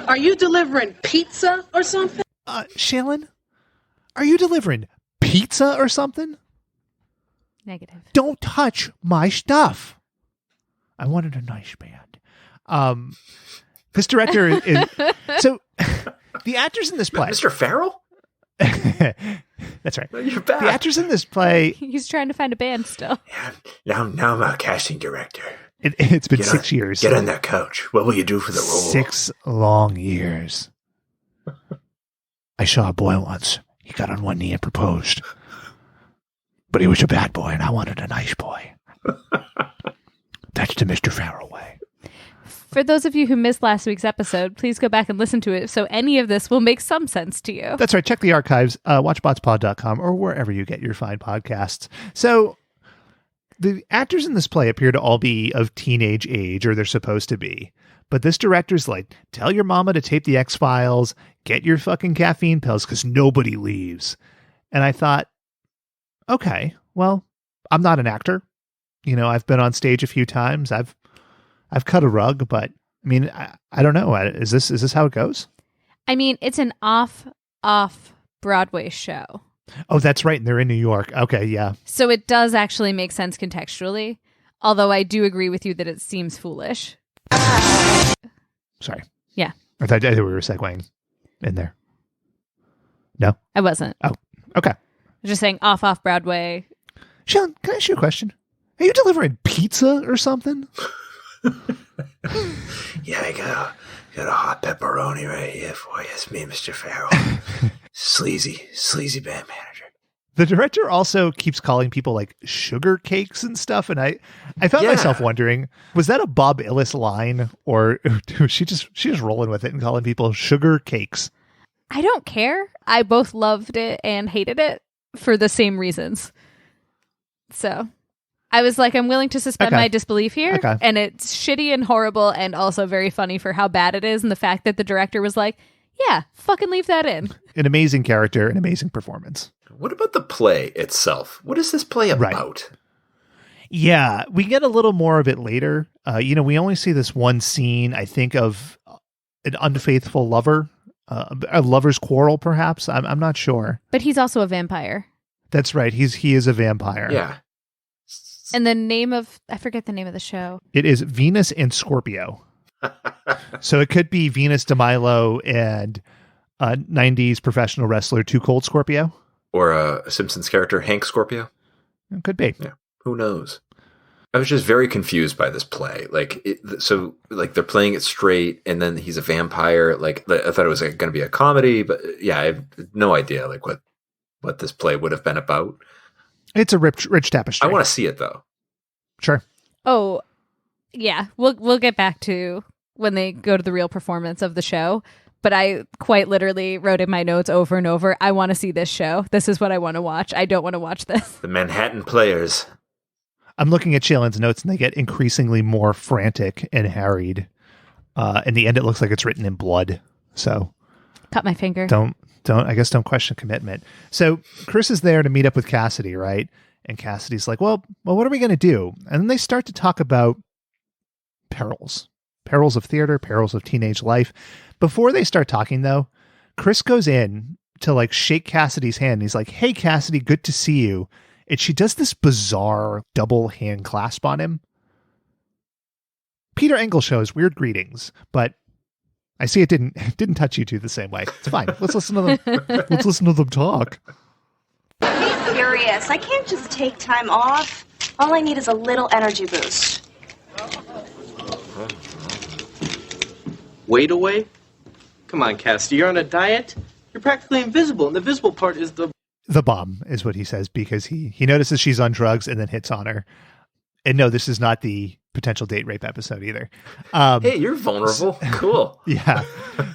Are you delivering pizza or something? Shaylin, are you delivering pizza or something? Negative. Don't touch my stuff. I wanted a nice band. This director is so the actors in this play. Mr. Farrell? That's right. You're back. The actors in this play. He's trying to find a band still. Yeah, now I'm a casting director. It's been 6 years. Get on that couch. What will you do for the role? 6 long years. I saw a boy once. He got on one knee and proposed. But he was a bad boy, and I wanted a nice boy. That's the Mr. Farrell way. For those of you who missed last week's episode, please go back and listen to it so any of this will make some sense to you. That's right. Check the archives, watchbotspod.com, or wherever you get your fine podcasts. So the actors in this play appear to all be of teenage age, or they're supposed to be. But this director's like, tell your mama to tape the X-Files, get your fucking caffeine pills, because nobody leaves. And I thought, okay, well, I'm not an actor. You know, I've been on stage a few times. I've cut a rug, but I mean, I don't know. Is this how it goes? I mean, it's an off Broadway show. Oh, that's right. And they're in New York. Okay, yeah. So it does actually make sense contextually, although I do agree with you that it seems foolish. Sorry. Yeah. I thought we were segueing in there. No? I wasn't. Oh, okay. I was just saying off Broadway. Sean, can I ask you a question? Are you delivering pizza or something? Yeah, I got a hot pepperoni right here for you. It's me, Mr. Farrell. sleazy band manager. The director also keeps calling people like sugar cakes and stuff, and I found myself wondering, was that a Bob Illis line, or was she just rolling with it and calling people sugar cakes? I don't care. I both loved it and hated it for the same reasons. So I was like, I'm willing to suspend my disbelief here. Okay. And it's shitty and horrible and also very funny for how bad it is. And the fact that the director was like, yeah, fucking leave that in. An amazing character, an amazing performance. What about the play itself? What is this play about? Right. Yeah, we get a little more of it later. We only see this one scene, I think, of an unfaithful lover, a lover's quarrel, perhaps. I'm not sure. But he's also a vampire. That's right. He is a vampire. Yeah. And I forget the name of the show. It is Venus and Scorpio. So it could be Venus de Milo and 90s professional wrestler Too Cold Scorpio. Or a Simpsons character, Hank Scorpio. It could be. Yeah. Who knows? I was just very confused by this play. So they're playing it straight, and then he's a vampire. Like, I thought it was going to be a comedy, but yeah, I have no idea what this play would have been about. It's a rich tapestry. I want to see it though. Sure. Oh, yeah. We'll get back to when they go to the real performance of the show. But I quite literally wrote in my notes over and over, I want to see this show. This is what I want to watch. I don't want to watch this. The Manhattan Players. I'm looking at Shaylin's notes, and they get increasingly more frantic and harried. In the end, it looks like it's written in blood. So cut my finger. Don't question commitment. So Chris is there to meet up with Cassidy, right? And Cassidy's like, well, what are we going to do? And then they start to talk about perils of theater, perils of teenage life. Before they start talking, though, Chris goes in to like shake Cassidy's hand. He's like, hey, Cassidy, good to see you. And she does this bizarre double hand clasp on him. Peter Engel shows weird greetings, but I see it didn't touch you two the same way. It's fine. Let's listen to them. Let's listen to them talk. I'm curious. I can't just take time off. All I need is a little energy boost. Weight away? Come on, Cassidy, you're on a diet? You're practically invisible, and the visible part is the bomb, is what he says, because he notices she's on drugs and then hits on her. And no, this is not the potential date rape episode either. Hey, you're vulnerable. Cool. Yeah.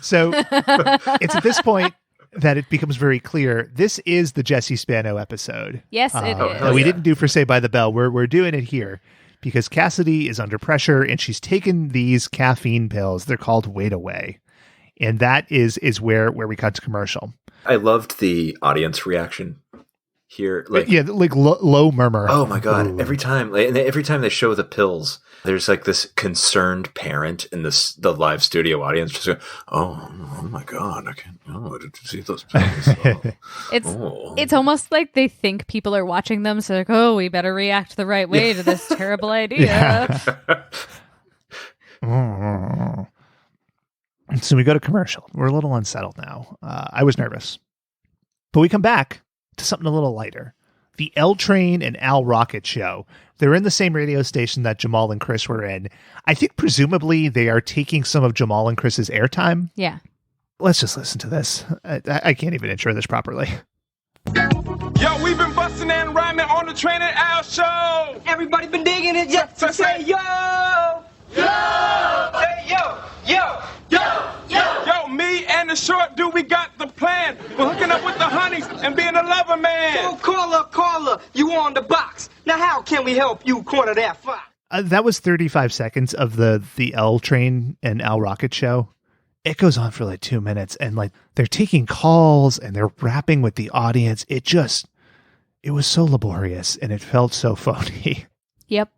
So it's at this point that it becomes very clear this is the Jesse Spano episode. Yes, it is. That we didn't do for Saved by the Bell. We're doing it here because Cassidy is under pressure and she's taken these caffeine pills. They're called Weight Away. And that is where we cut to commercial. I loved the audience reaction here. Like low murmur. Oh my God. Ooh. Every time they show the pills, there's like this concerned parent in the live studio audience just going, oh my God, I can't, did you see those pills? It's almost like they think people are watching them. So they're like, we better react the right way to this terrible idea. So we go to commercial. We're a little unsettled now. I was nervous. But we come back to something a little lighter. The L Train and Al Rocket show. They're in the same radio station that Jamal and Chris were in. I think presumably they are taking some of Jamal and Chris's airtime. Yeah. Let's just listen to this. I can't even intro this properly. Yo, we've been busting and rhyming on the Train and Al show. Everybody been digging it. Just to say yo. Yo. Hey, yo. Yo. Yo. Yo. Yo, me and the short dude, we got the plan. We're hooking up with the honeys and being a lover man. Oh, caller, you on the box. Now how can we help you corner that fox? That was 35 seconds of the L Train and Al Rocket show. It goes on for like 2 minutes and like they're taking calls and they're rapping with the audience. It was so laborious and it felt so phony. Yep.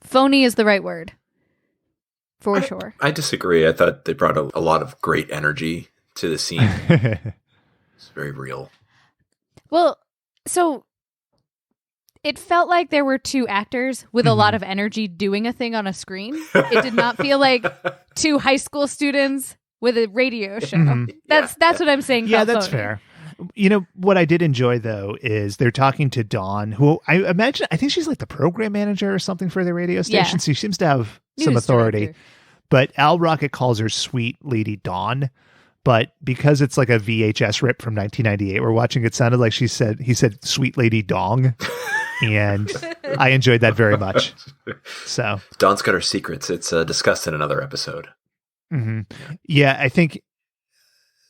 Phony is the right word. For sure. I disagree. I thought they brought a lot of great energy to the scene. It's very real. Well, so it felt like there were two actors with a lot of energy doing a thing on a screen. It did not feel like two high school students with a radio show. That's what I'm saying. Yeah, that's fair. You know, what I did enjoy, though, is they're talking to Dawn, who I think she's like the program manager or something for the radio station. Yeah. So she seems to have some authority. Director. But Al Rocket calls her Sweet Lady Dawn. But because it's like a VHS rip from 1998, we're watching, it sounded like he said Sweet Lady Dong. And I enjoyed that very much. So Dawn's got her secrets. It's discussed in another episode. Mm-hmm. Yeah, I think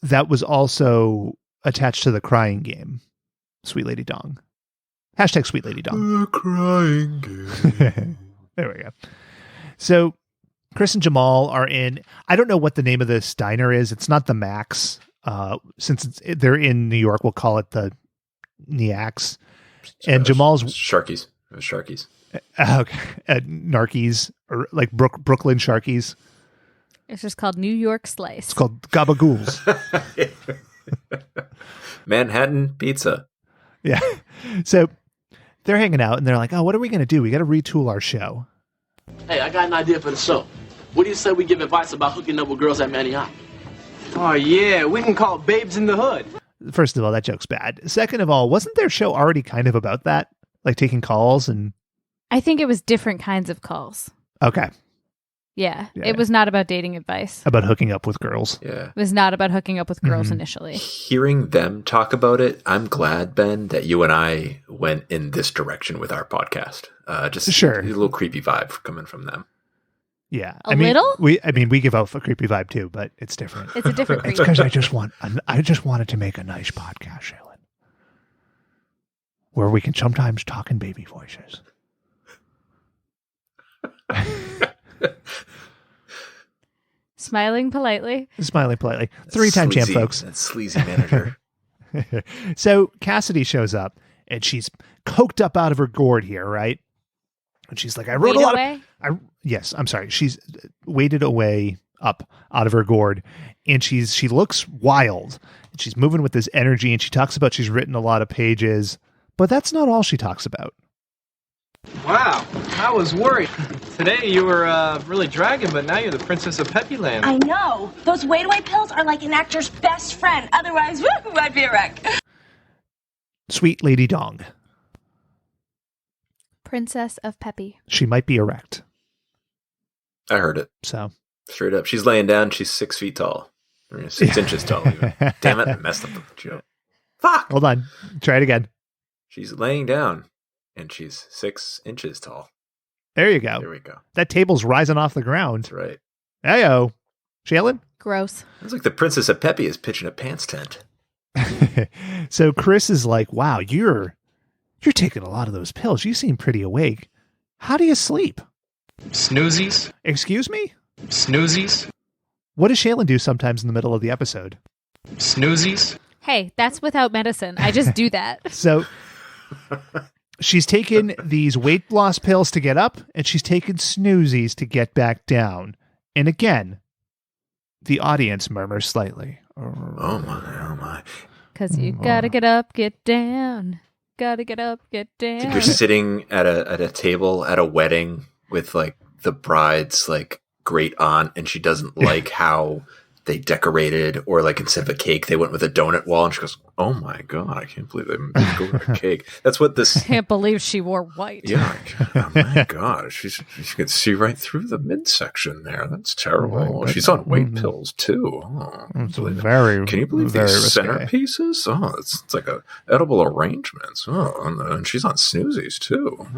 that was also attached to the crying game, Sweet Lady Dong. Hashtag Sweet Lady Dong. The crying game. There we go. So Chris and Jamal are in, I don't know what the name of this diner is. It's not the Max. Since they're in New York, we'll call it the Niax. And Jamal's Sharkies. Sharkies. Okay. Narkies, or like Brooklyn Sharkies. It's just called New York Slice. It's called Gabagools. Manhattan Pizza. Yeah. So they're hanging out and they're like, what are we going to do? We got to retool our show. Hey, I got an idea for the show. What do you say we give advice about hooking up with girls at Manhattan? Oh, yeah. We can call it Babes in the Hood. First of all, that joke's bad. Second of all, wasn't their show already kind of about that? Like taking calls and... I think it was different kinds of calls. Okay. Yeah. It was not about dating advice. About hooking up with girls. Yeah. It was not about hooking up with girls initially. Hearing them talk about it, I'm glad, Ben, that you and I went in this direction with our podcast. Just sure. A little creepy vibe coming from them. Yeah. A little? We give off a creepy vibe too, but it's different. It's a different creep. It's because I just wanted to make a nice podcast, Shaylin, where we can sometimes talk in baby voices. Smiling politely. 3-time champ, folks. That sleazy manager. So Cassidy shows up, and she's coked up out of her gourd here, right? And she's like, I wrote a lot of... Yes, I'm sorry. She's waded away up out of her gourd, and she looks wild. And she's moving with this energy, and she talks about she's written a lot of pages, but that's not all she talks about. Wow, I was worried. Today you were really dragging, but now you're the princess of Peppyland. I know. Those wait-away pills are like an actor's best friend. Otherwise, woo, I'd be a wreck. Sweet Lady Dong. Princess of Peppy. She might be erect. I heard it. So straight up. She's laying down. She's 6 feet tall. 6 inches tall. Even. Damn it. I messed up the joke. Fuck. Hold on. Try it again. She's laying down, and she's 6 inches tall. There you go. There we go. That table's rising off the ground. That's right. Hey-o. Shaylin? Gross. It's like the Princess of Peppy is pitching a pants tent. So Chris is like, wow, you're taking a lot of those pills. You seem pretty awake. How do you sleep? Snoozies. Excuse me? Snoozies. What does Shaylin do sometimes in the middle of the episode? Snoozies. Hey, that's without medicine. I just do that. So she's taken these weight loss pills to get up, and she's taken snoozies to get back down. And again, the audience murmurs slightly. Oh my. Because you gotta get up, get down. Gotta get up, get down. It's like you're sitting at a table at a wedding with like the bride's like great aunt, and she doesn't like how they decorated, or like instead of a cake, they went with a donut wall, and she goes, "Oh my god, I can't believe they go with a cake." That's what this. I can't believe she wore white. Yeah, oh my god, she can see right through the midsection there. That's terrible. Oh, she's on weight pills too. Oh, it's very. Can you believe very these risque. centerpieces? Oh, it's like a edible arrangements. Oh, and she's on snoozies too.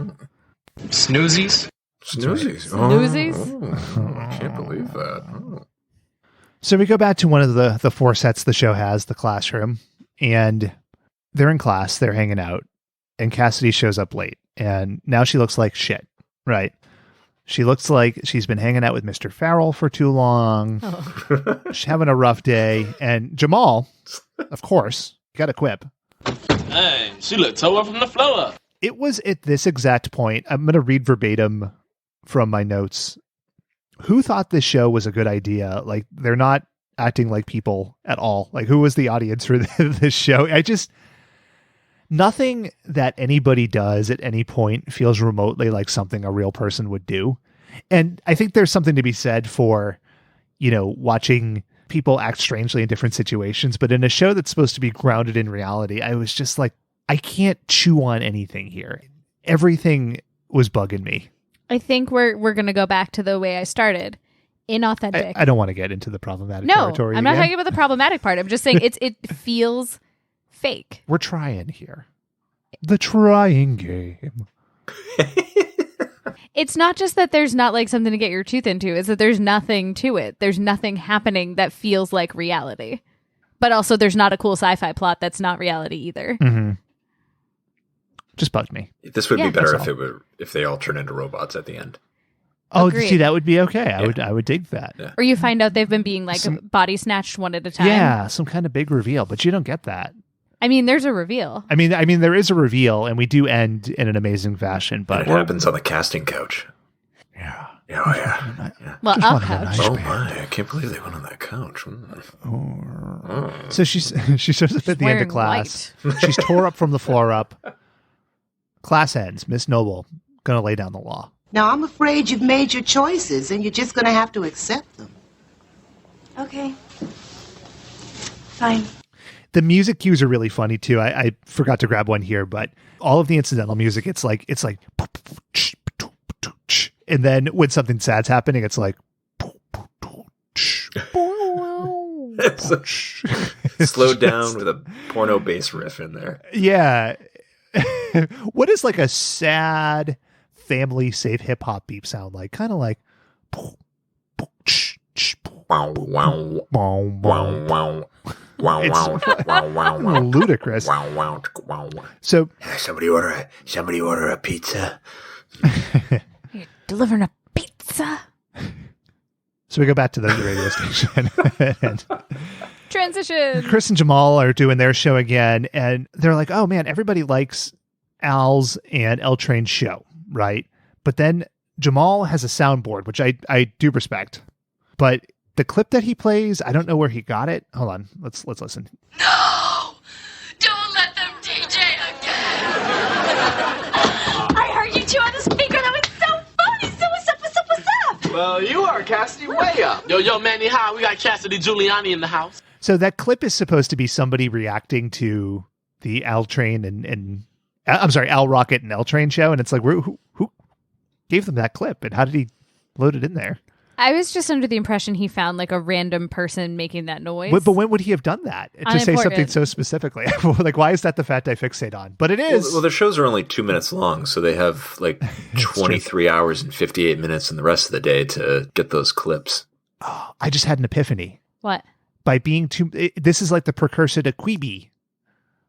Snoozies. Snoozies. Snoozies? I can't believe that. Oh. So we go back to one of the 4 sets the show has, the classroom, and they're in class, they're hanging out, and Cassidy shows up late, and now she looks like shit, right? She looks like she's been hanging out with Mr. Farrell for too long. Oh. She's having a rough day, and Jamal, of course, got a quip. Hey, she looked tore from the floor up. It was at this exact point, I'm going to read verbatim from my notes. Who thought this show was a good idea? Like, they're not acting like people at all. Like, who was the audience for this show? Nothing that anybody does at any point feels remotely like something a real person would do. And I think there's something to be said for, watching people act strangely in different situations. But in a show that's supposed to be grounded in reality, I was just like, I can't chew on anything here. Everything was bugging me. I think we're going to go back to the way I started. Inauthentic. I don't want to get into the problematic territory. I'm not talking about the problematic part. I'm just saying it feels fake. We're trying here. The trying game. It's not just that there's not like something to get your tooth into. It's that there's nothing to it. There's nothing happening that feels like reality. But also there's not a cool sci-fi plot that's not reality either. Mm-hmm. Just bugged me. This would be better if they all turn into robots at the end. Oh, Agreed. see, that would be okay. I would dig that. Yeah. Or you find out they've been being like body snatched one at a time. Yeah, some kind of big reveal, but you don't get that. I mean, there's a reveal. I mean, there is a reveal, and we do end in an amazing fashion. But it happens on the casting couch. Yeah. Oh, yeah. Well, a couch. nice Oh, bed. my. I can't believe they went on that couch. So she shows up at the end of class. She's tore up from the floor up. Class ends. Miss Noble gonna lay down the law. Now, I'm afraid you've made your choices, and you're just going to have to accept them. Okay. Fine. The music cues are really funny too. I forgot to grab one here, but all of the incidental music, it's like, and then when something sad's happening, it's like, it's slowed down with a porno bass riff in there. Yeah. What is like a sad family safe hip hop beep sound like? Kind of like, Wow, wow, wow, wow. Wow, wow, wow, wow, wow. Ludicrous. Wow, wow, wow. So somebody order a pizza. You're delivering a pizza. So we go back to the radio station. And transition. Chris and Jamal are doing their show again, and they're like, "Oh man, everybody likes Al's and L Train's show, right?" But then Jamal has a soundboard, which I do respect, but the clip that he plays, I don't know where he got it. Hold on. Let's listen. No! Don't let them DJ again! I heard you two on the speaker. That was so funny. So what's up? Well, you are, Cassidy. Way up. Yo, Manny, hi. We got Cassidy Giuliani in the house. So that clip is supposed to be somebody reacting to the Al Train and I'm sorry, Al Rocket and L Train show. And it's like, who gave them that clip? And how did he load it in there? I was just under the impression he found like a random person making that noise. But when would he have done that? To say something so specifically? Like, why is that the fact I fixate on? But it is. Well, their shows are only 2 minutes long, so they have like 23 hours and 58 minutes in the rest of the day to get those clips. Oh, I just had an epiphany. What? By being this is like the precursor to Quibi.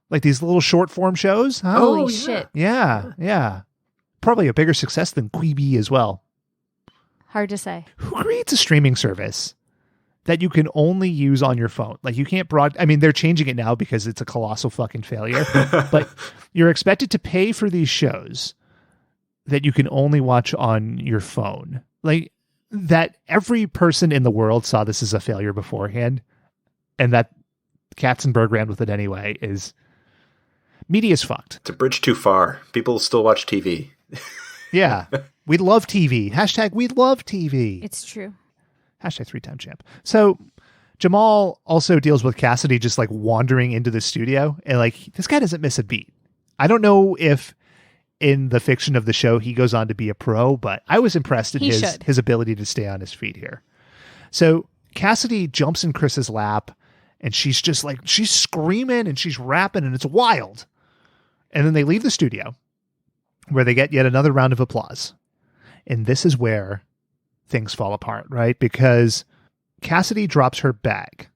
Like these little short form shows. Huh? Holy shit. Yeah. Probably a bigger success than Quibi as well. Hard to say. Who creates a streaming service that you can only use on your phone? Like you can't I mean, they're changing it now because it's a colossal fucking failure, but you're expected to pay for these shows that you can only watch on your phone. Like that every person in the world saw this as a failure beforehand, and that Katzenberg ran with it anyway is media's fucked. It's a bridge too far. People still watch TV. Yeah. We love TV. Hashtag we love TV. It's true. Hashtag 3-time champ. So Jamal also deals with Cassidy just like wandering into the studio, and like this guy doesn't miss a beat. I don't know if in the fiction of the show he goes on to be a pro, but I was impressed in his ability to stay on his feet here. So Cassidy jumps in Chris's lap, and she's just like, she's screaming and she's rapping, and it's wild. And then they leave the studio where they get yet another round of applause. And this is where things fall apart, right? Because Cassidy drops her bag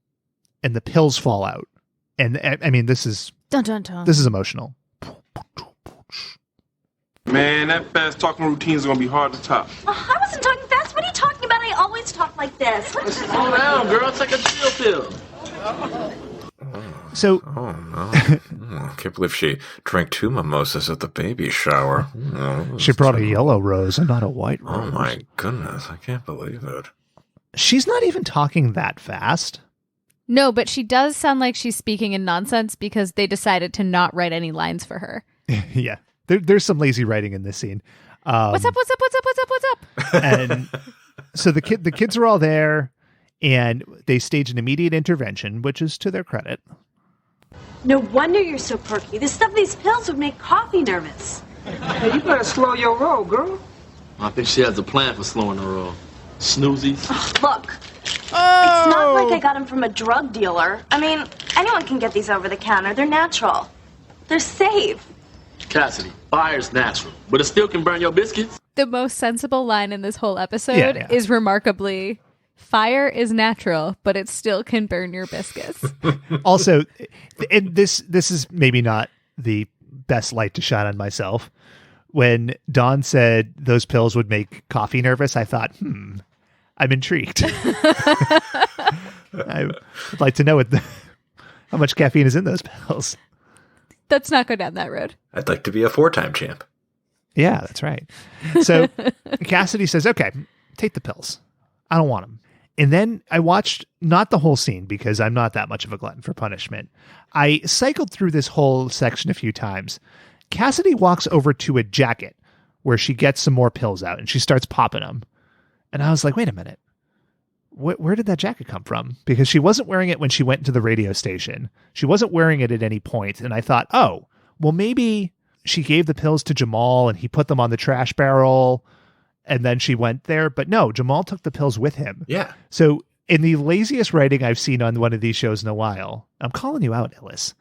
and the pills fall out. And I mean, this is dun, dun, dun. This is emotional. Man, that fast talking routine is going to be hard to top. I wasn't talking fast. What are you talking about? I always talk like this. Slow down, girl. Take a chill pill. So, oh no! I can't believe she drank 2 mimosas at the baby shower. She brought a yellow rose and not a white rose. Oh my goodness! I can't believe it. She's not even talking that fast. No, but she does sound like she's speaking in nonsense because they decided to not write any lines for her. Yeah, there's some lazy writing in this scene. What's up? And so the kids are all there, and they stage an immediate intervention, which is to their credit. No wonder you're so perky. The stuff of these pills would make Coffee nervous. Hey, you better slow your roll, girl. I think she has a plan for slowing her roll. Snoozies. Look, it's not like I got them from a drug dealer. I mean, anyone can get these over the counter. They're natural. They're safe. Cassidy, fire's natural, but it still can burn your biscuits. The most sensible line in this whole episode is remarkably, fire is natural, but it still can burn your biscuits. Also, and this is maybe not the best light to shine on myself. When Dawn said those pills would make Coffee nervous, I thought, I'm intrigued. I would like to know how much caffeine is in those pills. Let's not go down that road. I'd like to be a 4-time champ. Yeah, that's right. So Cassidy says, okay, take the pills. I don't want them. And then I watched not the whole scene because I'm not that much of a glutton for punishment. I cycled through this whole section a few times. Cassidy walks over to a jacket where she gets some more pills out and she starts popping them. And I was like, wait a minute. Where did that jacket come from? Because she wasn't wearing it when she went to the radio station. She wasn't wearing it at any point. And I thought, oh, well, maybe she gave the pills to Jamal and he put them on the trash barrel and then she went there. But no, Jamal took the pills with him. Yeah. So in the laziest writing I've seen on one of these shows in a while, I'm calling you out, Ellis.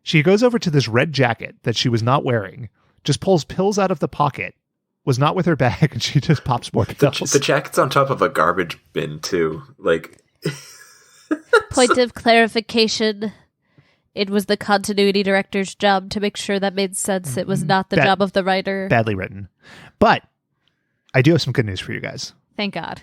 She goes over to this red jacket that she was not wearing, just pulls pills out of the pocket, was not with her bag, and she just pops more pills. The jacket's on top of a garbage bin, too. Like... Point of clarification. It was the continuity director's job to make sure that made sense. It was not the job of the writer. Badly written. But I do have some good news for you guys. Thank God.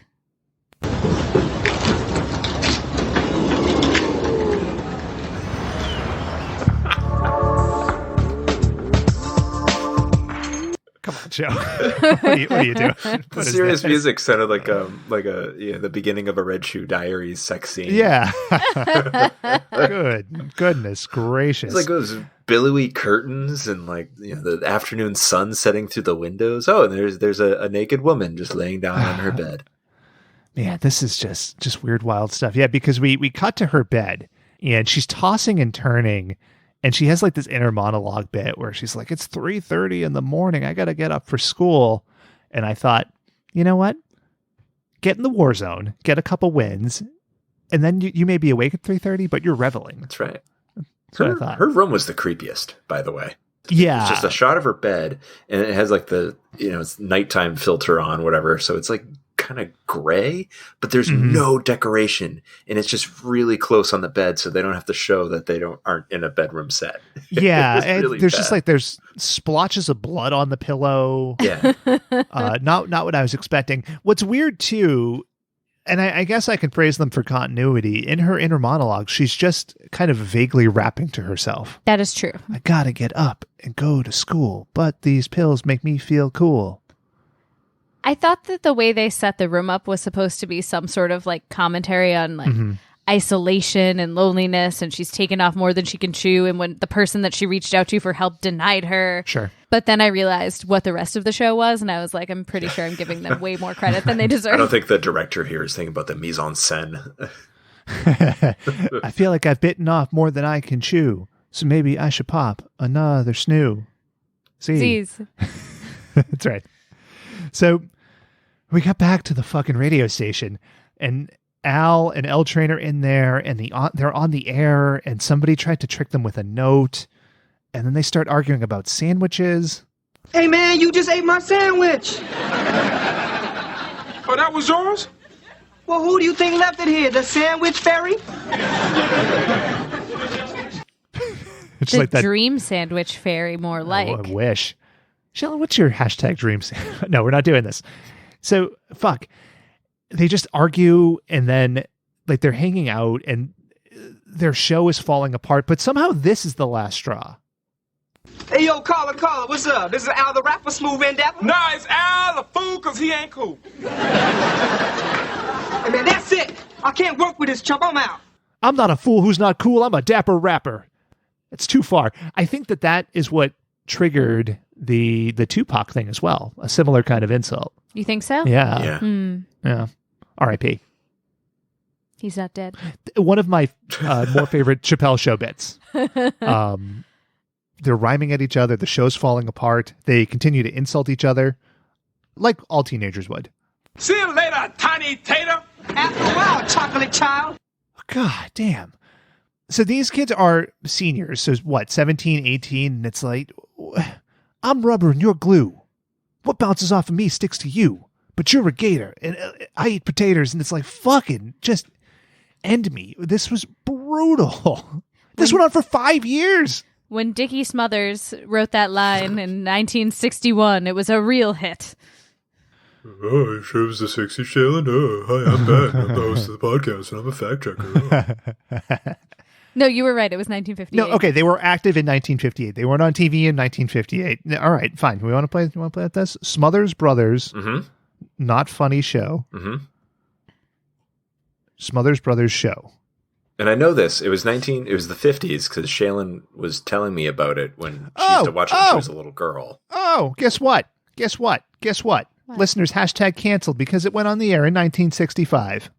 Come on, Joe. What are you doing? The serious music sounded like the beginning of a Red Shoe Diaries sex scene. Yeah. Goodness gracious. It's like those billowy curtains and the afternoon sun setting through the windows. Oh, and there's a naked woman just laying down on her bed. Man, this is just weird, wild stuff. Yeah, because we cut to her bed and she's tossing and turning. And she has like this inner monologue bit where she's like, it's 3:30 in the morning. I got to get up for school. And I thought, you know what? Get in the war zone, get a couple wins, and then you may be awake at 3:30, but you're reveling. That's right. That's what I thought. Her room was the creepiest, by the way. Yeah. It's just a shot of her bed, and it has like the, it's nighttime filter on, whatever. So it's like kind of gray, but there's no decoration, and it's just really close on the bed, so they don't have to show that they aren't in a bedroom set. Yeah, really there's bad. Just like there's splotches of blood on the pillow. Yeah, not what I was expecting. What's weird too, and I guess I can praise them for continuity. In her inner monologue, she's just kind of vaguely rapping to herself. That is true. I gotta get up and go to school, but these pills make me feel cool. I thought that the way they set the room up was supposed to be some sort of like commentary on isolation and loneliness, and she's taken off more than she can chew, and when the person that she reached out to for help denied her. Sure. But then I realized what the rest of the show was, and I was like, I'm pretty sure I'm giving them way more credit than they deserve. I don't think the director here is thinking about the mise en scène. I feel like I've bitten off more than I can chew, so maybe I should pop another snoo. Sees. That's right. So we got back to the fucking radio station, and Al and L Train are in there, and they're on the air, and somebody tried to trick them with a note, and then they start arguing about sandwiches. Hey man, you just ate my sandwich. Oh, that was yours? Well, who do you think left it here? The sandwich fairy? It's the like that dream sandwich fairy, more like. Oh, I wish. Shelley, what's your hashtag dream sandwich? No, we're not doing this. So, fuck. They just argue, and then like they're hanging out, and their show is falling apart, but somehow this is the last straw. Hey, yo, caller, what's up? This is Al the Rapper, Smooth Endeavor? Nah, it's Al the fool, because he ain't cool. Hey, man, that's it. I can't work with this chump. I'm out. I'm not a fool who's not cool. I'm a dapper rapper. It's too far. I think that is what triggered the Tupac thing as well. A similar kind of insult. You think so? Yeah. Yeah. Yeah. R.I.P. He's not dead. One of my more favorite Chappelle Show bits. They're rhyming at each other. The show's falling apart. They continue to insult each other, like all teenagers would. See you later, tiny tater. After a while, chocolate child. God damn. So these kids are seniors. So what, 17, 18? And it's like, I'm rubber and you're glue. What bounces off of me sticks to you. But you're a gator and I eat potatoes. And it's like, fucking just end me. This was brutal. This went on for 5 years. When Dickie Smothers wrote that line in 1961, it was a real hit. Oh, it was the 60s, Shailen. Oh, hi, I'm Ben. I'm the host of the podcast, and I'm a fact checker. Oh. No, you were right. It was 1958. No, okay, they were active in 1958. They weren't on TV in 1958. All right, fine. You want to play with this? Smothers Brothers, not funny show. Smothers Brothers show. And I know this. It was the 50s because Shailen was telling me about it when she used to watch it when she was a little girl. Oh, guess what? What? Listeners, hashtag canceled because it went on the air in 1965.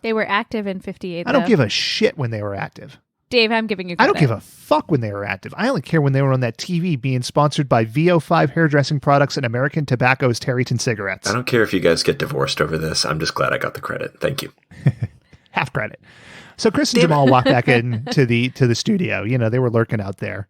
They were active in 58. I don't give a shit when they were active. Dave, I'm giving you credit. I don't give a fuck when they were active. I only care when they were on that TV being sponsored by VO5 hairdressing products and American Tobacco's Terryton cigarettes. I don't care if you guys get divorced over this. I'm just glad I got the credit. Thank you. Half credit. So Chris and Jamal walk back into the studio. You know, they were lurking out there.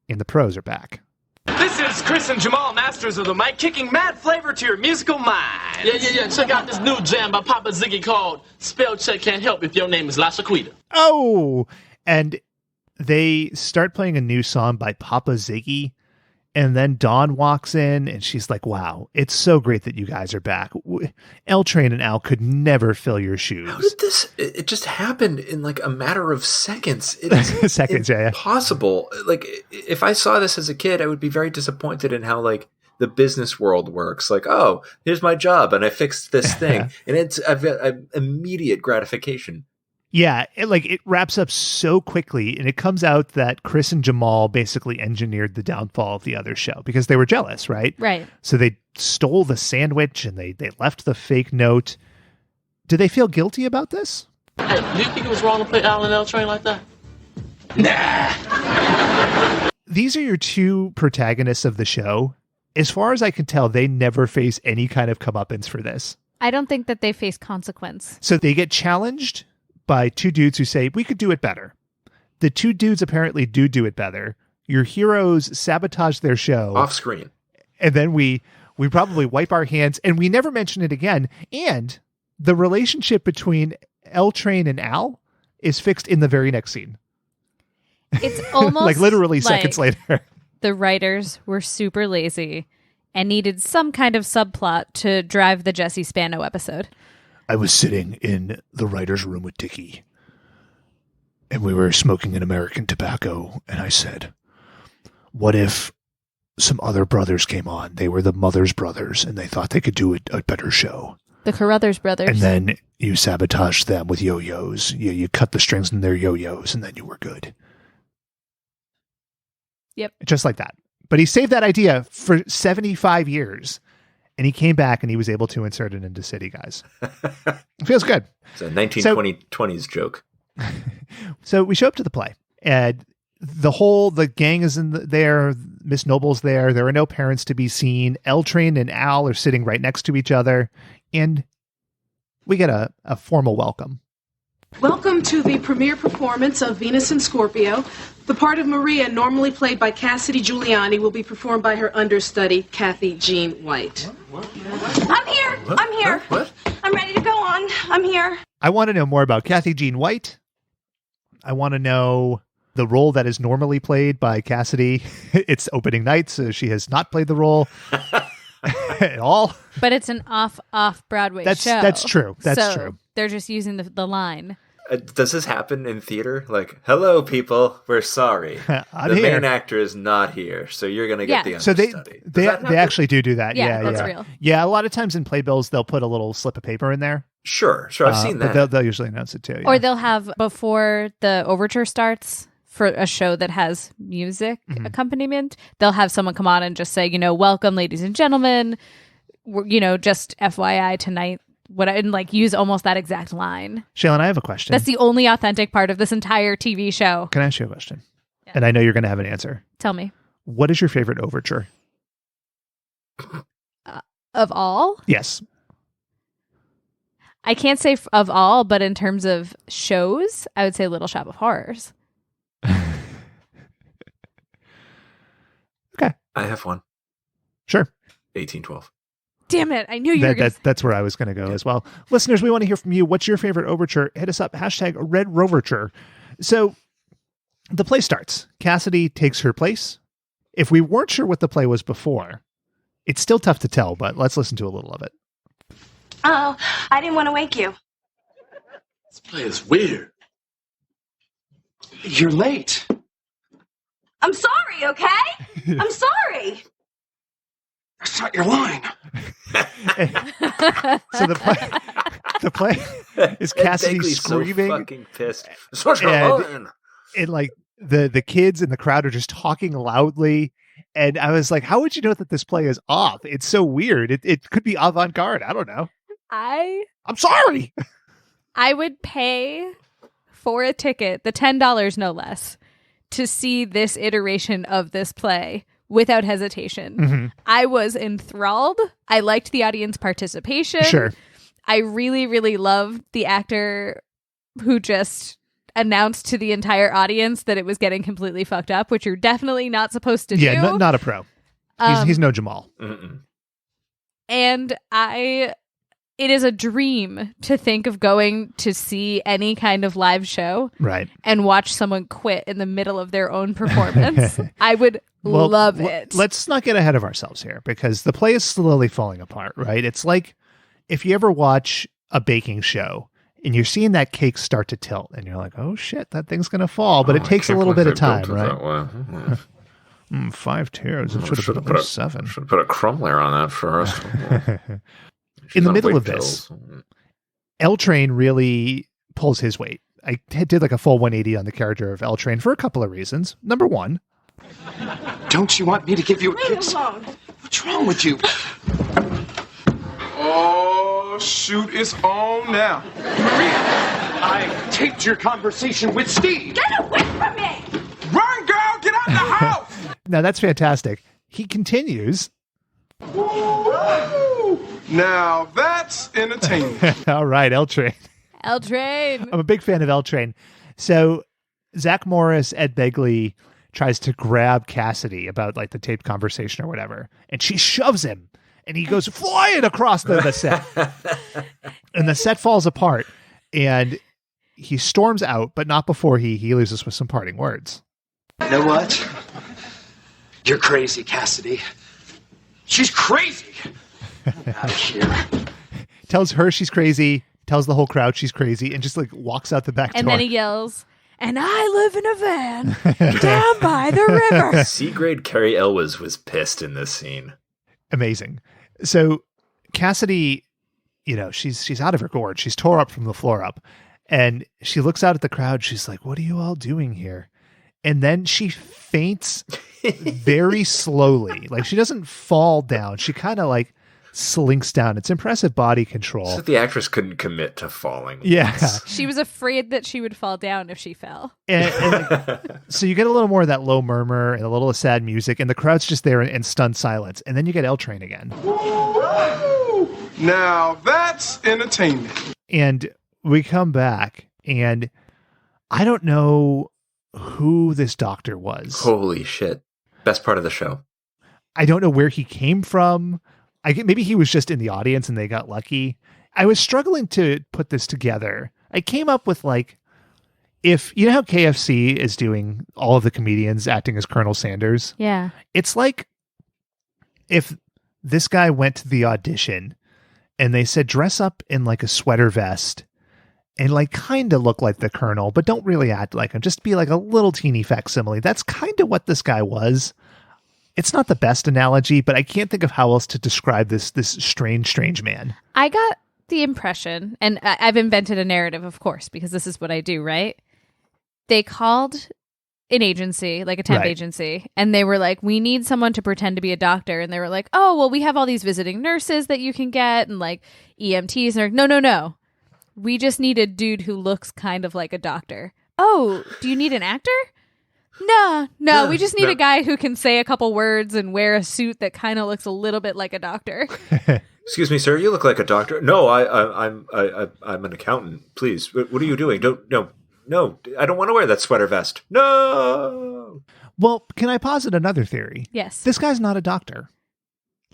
And the pros are back. This is Chris and Jamal, masters of the mic, kicking mad flavor to your musical mind. Yeah. Check out this new jam by Papa Ziggy called Spell Check Can't Help If Your Name is La Shaquita. Oh, and they start playing a new song by Papa Ziggy. And then Dawn walks in and she's like, wow, it's so great that you guys are back. L Train and Al could never fill your shoes. How did this? It just happened in like a matter of seconds. It's impossible. Like, if I saw this as a kid, I would be very disappointed in how like the business world works. Like, oh, here's my job and I fixed this thing. And it's immediate gratification. Yeah, it wraps up so quickly, and it comes out that Chris and Jamal basically engineered the downfall of the other show because they were jealous, right? Right. So they stole the sandwich and they left the fake note. Do they feel guilty about this? Hey, do you think it was wrong to play Al and L Train like that? Nah. These are your two protagonists of the show. As far as I can tell, they never face any kind of comeuppance for this. I don't think that they face consequence. So they get challenged by two dudes who say, we could do it better. The two dudes apparently do it better. Your heroes sabotage their show. Off screen. And then we probably wipe our hands and we never mention it again. And the relationship between L Train and Al is fixed in the very next scene. It's almost like literally seconds later. The writers were super lazy and needed some kind of subplot to drive the Jesse Spano episode. I was sitting in the writer's room with Dickie, and we were smoking an American tobacco, and I said, what if some other brothers came on? They were the Mother's brothers, and they thought they could do a better show. The Carruthers brothers. And then you sabotaged them with yo-yos. You cut the strings in their yo-yos, and then you were good. Yep. Just like that. But he saved that idea for 75 years. And he came back and he was able to insert it into City Guys. It feels good. It's a 1920s joke. So we show up to the play and the gang is there. Miss Noble's there. There are no parents to be seen. L Train and Al are sitting right next to each other. And we get a formal welcome. Welcome to the premiere performance of Venus and Scorpio. The part of Maria, normally played by Cassidy Giuliani, will be performed by her understudy, Kathy Jean White. What? I'm here. I'm here. What? I'm ready to go on. I'm here. I want to know more about Kathy Jean White. I want to know the role that is normally played by Cassidy. It's opening night, so she has not played the role at all. But it's an off Broadway show. That's true. That's true. They're just using the line. Does this happen in theater? Like, hello, people, we're sorry. The main actor is not here, so you're going to get the understudy. So they actually do that. Yeah, that's real. Yeah, a lot of times in playbills, they'll put a little slip of paper in there. Sure, I've seen that. But they'll usually announce it too. Yeah. Or they'll have, before the overture starts, for a show that has music accompaniment, they'll have someone come on and just say, welcome, ladies and gentlemen, just FYI tonight. And use almost that exact line. Shaylin, I have a question. That's the only authentic part of this entire TV show. Can I ask you a question? Yeah. And I know you're going to have an answer. Tell me. What is your favorite overture? Of all? Yes. I can't say of all, but in terms of shows, I would say Little Shop of Horrors. Okay. I have one. Sure. 1812. Damn it. I knew you were going to... That's where I was going to go as well. Listeners, we want to hear from you. What's your favorite overture? Hit us up. #RedRoverture. So the play starts. Cassidy takes her place. If we weren't sure what the play was before, it's still tough to tell, but let's listen to a little of it. Oh, I didn't want to wake you. This play is weird. You're late. I'm sorry, okay? I'm sorry. That's not your line. So the play is Cassidy screaming. So fucking pissed. Such a line. And like the kids in the crowd are just talking loudly. And I was like, how would you know that this play is off? It's so weird. It could be avant-garde. I don't know. I'm sorry. I would pay for a ticket, the $10 no less, to see this iteration of this play. Without hesitation. Mm-hmm. I was enthralled. I liked the audience participation. Sure. I really, really loved the actor who just announced to the entire audience that it was getting completely fucked up, which you're definitely not supposed to do. Yeah, not a pro. He's no Jamal. And it is a dream to think of going to see any kind of live show, right, and watch someone quit in the middle of their own performance. I would love it. Let's not get ahead of ourselves here, because the play is slowly falling apart, right? It's like if you ever watch a baking show and you're seeing that cake start to tilt and you're like, oh shit, that thing's going to fall. But it takes a little bit of time, right? 5 tiers. It should have put a 7. Should have put a crumbler on that first. In the middle of this, L-Train really pulls his weight. I did like a full 180 on the character of L-Train for a couple of reasons. Number one. Don't you want me to give you a kiss? What's wrong with you? Oh, shoot, it's on now. Maria, I taped your conversation with Steve. Get away from me! Run, girl, get out the house! Now, that's fantastic. He continues. Now, that's entertaining. All right, L-Train. L-Train. I'm a big fan of L-Train. So, Zach Morris, Ed Begley tries to grab Cassidy about like the taped conversation or whatever, and she shoves him, and he goes flying across the set. And the set falls apart, and he storms out, but not before he leaves us with some parting words. You know what? You're crazy, Cassidy. She's crazy. Out of here. Tells her she's crazy, tells the whole crowd she's crazy, and just like walks out the back door. And then he yells, and I live in a van down by the river. C-grade Carrie Elwes was pissed in this scene. Amazing. So Cassidy, she's out of her gourd. She's tore up from the floor up. And she looks out at the crowd. She's like, what are you all doing here? And then she faints very slowly. Like, she doesn't fall down. She kind of like slinks down. It's impressive body control. So the actress couldn't commit to falling. Yeah. She was afraid that she would fall down if she fell. And so you get a little more of that low murmur and a little of sad music, and the crowd's just there in stunned silence. And then you get L-Train again. Now that's entertainment. And we come back, and I don't know who this doctor was. Holy shit. Best part of the show. I don't know where he came from. Maybe he was just in the audience and they got lucky. I was struggling to put this together. I came up with like, if you know how KFC is doing all of the comedians acting as Colonel Sanders? Yeah. It's like if this guy went to the audition and they said, dress up in like a sweater vest and like kind of look like the Colonel, but don't really act like him. Just be like a little teeny facsimile. That's kind of what this guy was. It's not the best analogy, but I can't think of how else to describe this strange man. I got the impression, and I've invented a narrative, of course, because this is what I do, right? They called an agency, like a temp agency, and they were like, we need someone to pretend to be a doctor. And they were like, oh, well, we have all these visiting nurses that you can get and like EMTs. And they're like, no. We just need a dude who looks kind of like a doctor. Oh, do you need an actor? No, we just need a guy who can say a couple words and wear a suit that kind of looks a little bit like a doctor. Excuse me, sir, you look like a doctor. No, I'm an accountant. Please, what are you doing? No, I don't want to wear that sweater vest. No. Well, can I posit another theory? Yes. This guy's not a doctor.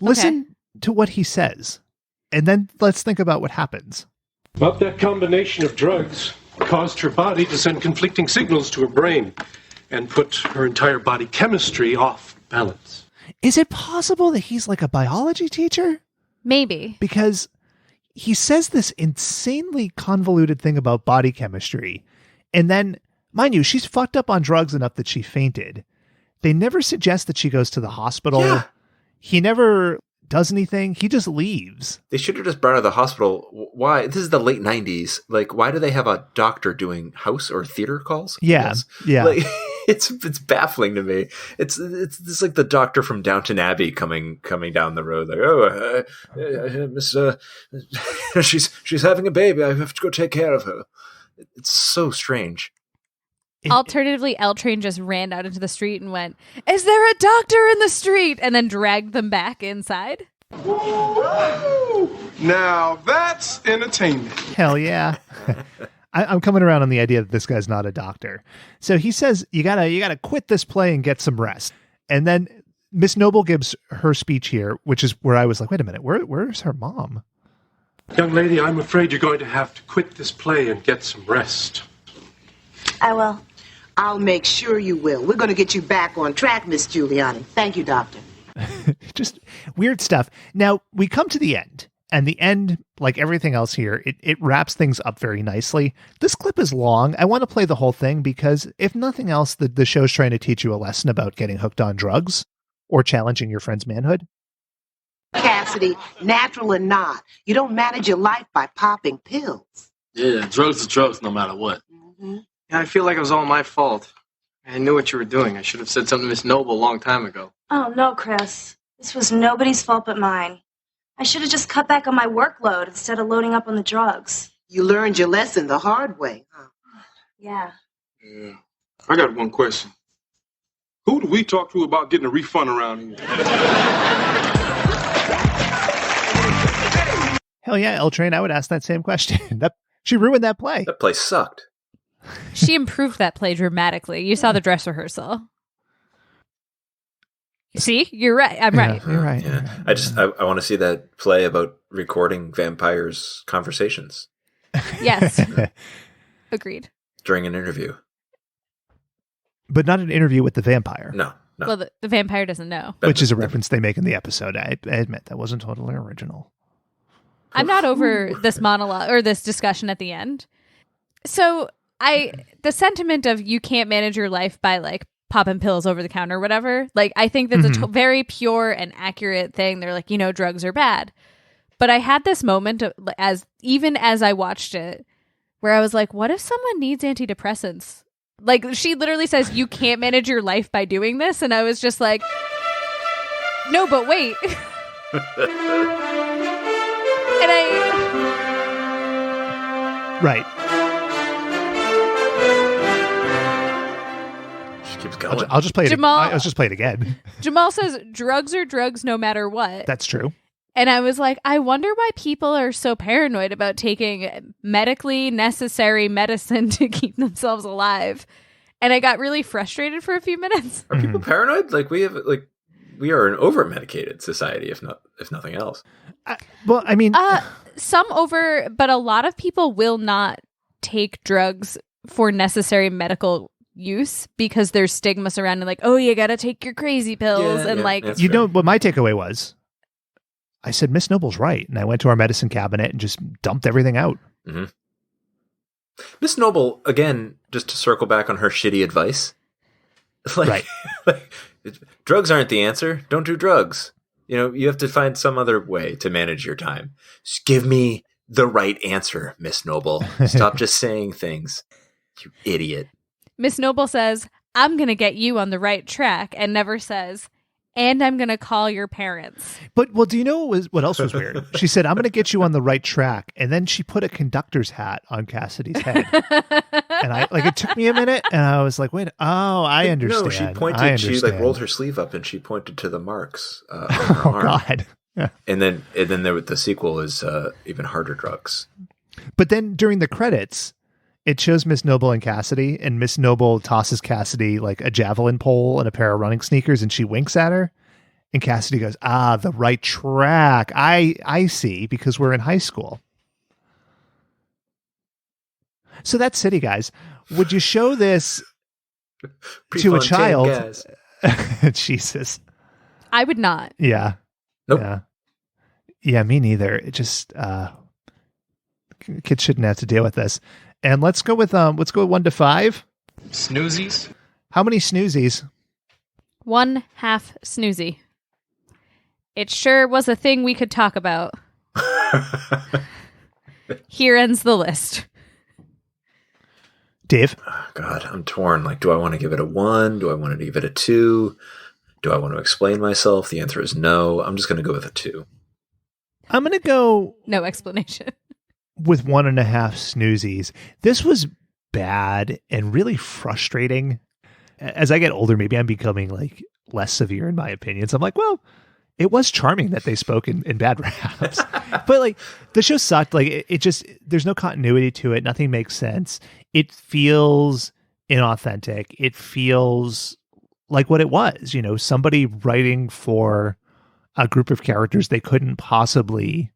Listen to what he says, and then let's think about what happens. But that combination of drugs caused her body to send conflicting signals to her brain and put her entire body chemistry off balance. Is it possible that he's like a biology teacher? Maybe. Because he says this insanely convoluted thing about body chemistry. And then, mind you, she's fucked up on drugs enough that she fainted. They never suggest that she goes to the hospital. Yeah. He never does anything. He just leaves. They should have just brought her to the hospital. Why? This is the late 90s. Like, why do they have a doctor doing house or theater calls? Yeah. Yeah. Like, it's baffling to me. It's like the doctor from Downton Abbey coming down the road. Like, Miss, she's having a baby. I have to go take care of her. It's so strange. Alternatively, L-Train just ran out into the street and went, is there a doctor in the street? And then dragged them back inside. Now that's entertainment. Hell yeah. I'm coming around on the idea that this guy's not a doctor. So he says, you gotta quit this play and get some rest. And then Miss Noble gives her speech here, which is where I was like, wait a minute, where's her mom? Young lady, I'm afraid you're going to have to quit this play and get some rest. I will. I'll make sure you will. We're going to get you back on track, Miss Giuliani. Thank you, Doctor. Just weird stuff. Now, we come to the end, and the end, like everything else here, it wraps things up very nicely. This clip is long. I want to play the whole thing because, if nothing else, the show's trying to teach you a lesson about getting hooked on drugs or challenging your friend's manhood. Cassidy, natural or not, you don't manage your life by popping pills. Yeah, drugs are drugs no matter what. Yeah, I feel like it was all my fault. I knew what you were doing. I should have said something to Miss Noble a long time ago. Oh, no, Chris. This was nobody's fault but mine. I should have just cut back on my workload instead of loading up on the drugs. You learned your lesson the hard way, huh? Yeah. Yeah. I got one question. Who do we talk to about getting a refund around here? Hell yeah, L Train, I would ask that same question. She ruined that play. That play sucked. She improved that play dramatically. You saw the dress rehearsal. See, you're right. I'm right. You're right. Yeah. I want to see that play about recording vampires' conversations. Yes. Agreed. During an interview. But not an interview with the vampire. No. Well, the vampire doesn't know. Which is a reference they make in the episode. I admit that wasn't totally original. I'm not over this monologue or this discussion at the end. So the sentiment of you can't manage your life by like popping pills over the counter or whatever. Like, I think that's a very pure and accurate thing. They're like, drugs are bad. But I had this moment even as I watched it where I was like, what if someone needs antidepressants? Like, she literally says, you can't manage your life by doing this. And I was just like, no, but wait. Right. She keeps going. I'll just play it. I'll just play it again. Jamal says drugs are drugs no matter what. That's true. And I was like, I wonder why people are so paranoid about taking medically necessary medicine to keep themselves alive. And I got really frustrated for a few minutes. Are people paranoid? Like, we are an over-medicated society, if nothing else. Well, I mean, some but a lot of people will not take drugs for necessary medical use because there's stigma surrounding, like, oh, you gotta take your crazy pills, what my takeaway was. I said, Miss Noble's right, and I went to our medicine cabinet and just dumped everything out. Mm-hmm. Miss Noble, again, just to circle back on her shitty advice, right? Drugs aren't the answer. Don't do drugs. You have to find some other way to manage your time. Just give me the right answer, Miss Noble. Stop just saying things. You idiot. Miss Noble says, I'm going to get you on the right track, and never says, and I'm going to call your parents. But, do you know what else was weird? She said, I'm going to get you on the right track. And then she put a conductor's hat on Cassidy's head. And it took me a minute. And I was like, wait, I understand. No, she pointed, she rolled her sleeve up and she pointed to the marks on her arm. God. Yeah. And then the sequel is even harder drugs. But then during the credits, it shows Miss Noble and Cassidy, and Miss Noble tosses Cassidy like a javelin pole and a pair of running sneakers, and she winks at her. And Cassidy goes, the right track. I see, because we're in high school. So that's City, guys. Would you show this to a child? Jesus. I would not. Yeah. Nope. Yeah, me neither. It just kids shouldn't have to deal with this. And let's go with 1 to 5. Snoozies. How many snoozies? 1/2 snoozy. It sure was a thing we could talk about. Here ends the list. Dave? Oh, God, I'm torn. Like, do I want to give it a 1? Do I want to give it a 2? Do I want to explain myself? The answer is no. I'm just going to go with a 2. I'm going to go... No explanation. With 1.5 snoozies. This was bad and really frustrating. As I get older, maybe I'm becoming like less severe in my opinions. I'm like, well, it was charming that they spoke in bad raps. But like the show sucked. Like it just, there's no continuity to it. Nothing makes sense. It feels inauthentic. It feels like what it was, somebody writing for a group of characters they couldn't possibly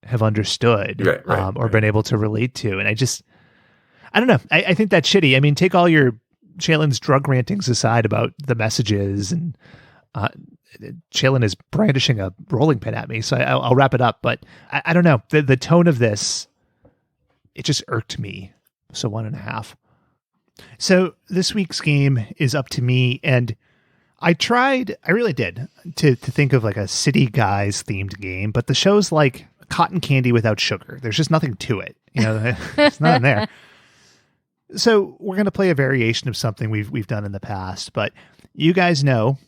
have understood or been able to relate to. And I don't know. I think that's shitty. I mean, take all your Shaylin's drug rantings aside about the messages, and Shaylin is brandishing a rolling pin at me, so I'll wrap it up. But I don't know. The tone of this, it just irked me. So 1.5. So this week's game is up to me, and I really did, to think of like a City Guys themed game, but the show's like cotton candy without sugar. There's just nothing to it. There's nothing there. So we're going to play a variation of something we've done in the past, but you guys know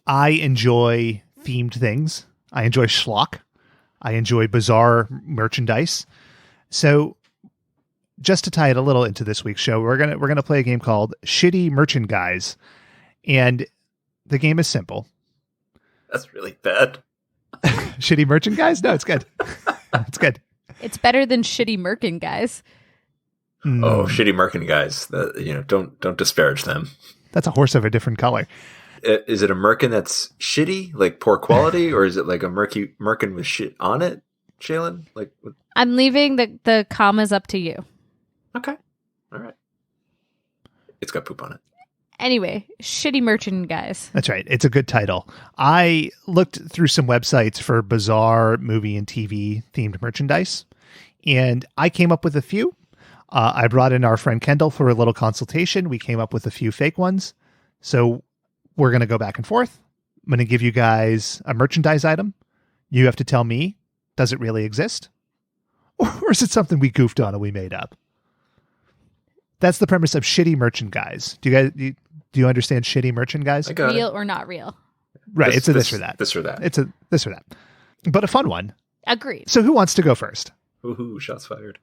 I enjoy themed things. I enjoy schlock. I enjoy bizarre merchandise. So just to tie it a little into this week's show, we're gonna play a game called Shitty Merchandise, and the game is simple. That's really bad. Shitty Merchandise? No, it's good. It's good. It's better than Shitty Merchandise. Oh, Shitty Merchandise. Don't disparage them. That's a horse of a different color. Is it a merkin that's shitty, like poor quality, or is it like a merkin with shit on it, Shaylin? I'm leaving the commas up to you. Okay. All right. It's got poop on it. Anyway, Shitty Merchandise. That's right. It's a good title. I looked through some websites for bizarre movie and TV themed merchandise, and I came up with a few. I brought in our friend Kendall for a little consultation. We came up with a few fake ones. So we're going to go back and forth. I'm going to give you guys a merchandise item. You have to tell me, does it really exist? Or is it something we goofed on and we made up? That's the premise of Shitty Merchandise. Do you understand Shitty Merchandise? Real or not real? Right. It's a this or that. This or that. It's a this or that. But a fun one. Agreed. So who wants to go first? Ooh, shots fired.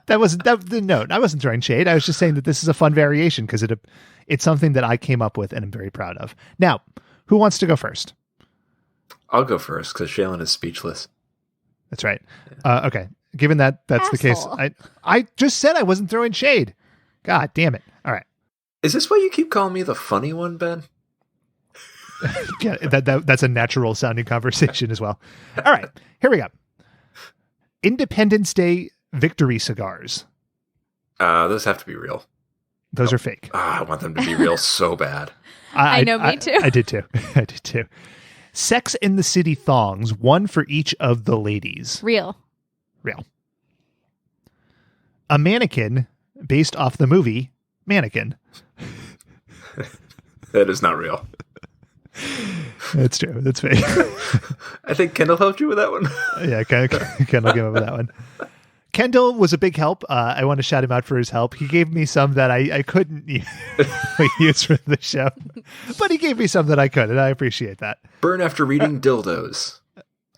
That wasn't the note. I wasn't throwing shade. I was just saying that this is a fun variation because it's something that I came up with and I'm very proud of. Now, who wants to go first? I'll go first because Shaylin is speechless. That's right. Okay. Given that's Asshole. The case, I just said I wasn't throwing shade. God damn it. All right. Is this why you keep calling me the funny one, Ben? Yeah, that's a natural sounding conversation as well. All right. Here we go. Independence Day victory cigars. Those have to be real. Those are fake. I want them to be real so bad. I know, me too. I did too. I did too. Sex in the City thongs, one for each of the ladies. Real. A mannequin based off the movie Mannequin. That is not real. That's true. That's fake. I think Kendall helped you with that one. Yeah, Kendall came up with that one. Kendall was a big help. I want to shout him out for his help. He gave me some that I couldn't use for the show, but he gave me some that I could, and I appreciate that. Burn after reading dildos.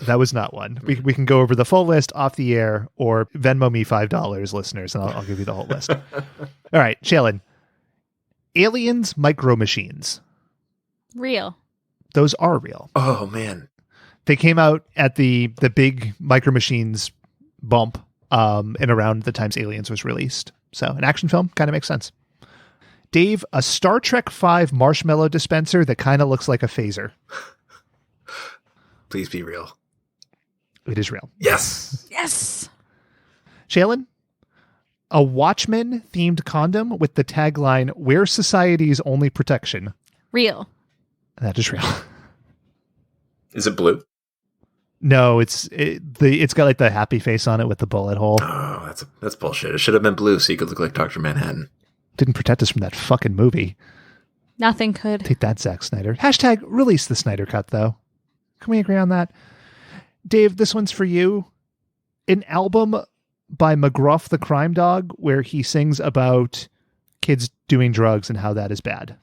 That was not one. We can go over the full list off the air, or Venmo me $5, listeners, and I'll give you the whole list. All right, Shaylin. Aliens Micro Machines. Real. Those are real. Oh, man. They came out at the big Micro Machines bump and around the times Aliens was released. So an action film kind of makes sense. Dave, a Star Trek V marshmallow dispenser that kind of looks like a phaser. Please be real. It is real. Yes. Yes. Shaylin, a Watchmen themed condom with the tagline, "We're society's only protection." Real. That is real. Is it blue? No, it's got like the happy face on it with the bullet hole. Oh, that's bullshit. It should have been blue so you could look like Dr. Manhattan. Didn't protect us from that fucking movie. Nothing could. Take that, Zack Snyder. Hashtag release the Snyder Cut, though. Can we agree on that? Dave, this one's for you. An album by McGruff the Crime Dog where he sings about kids doing drugs and how that is bad.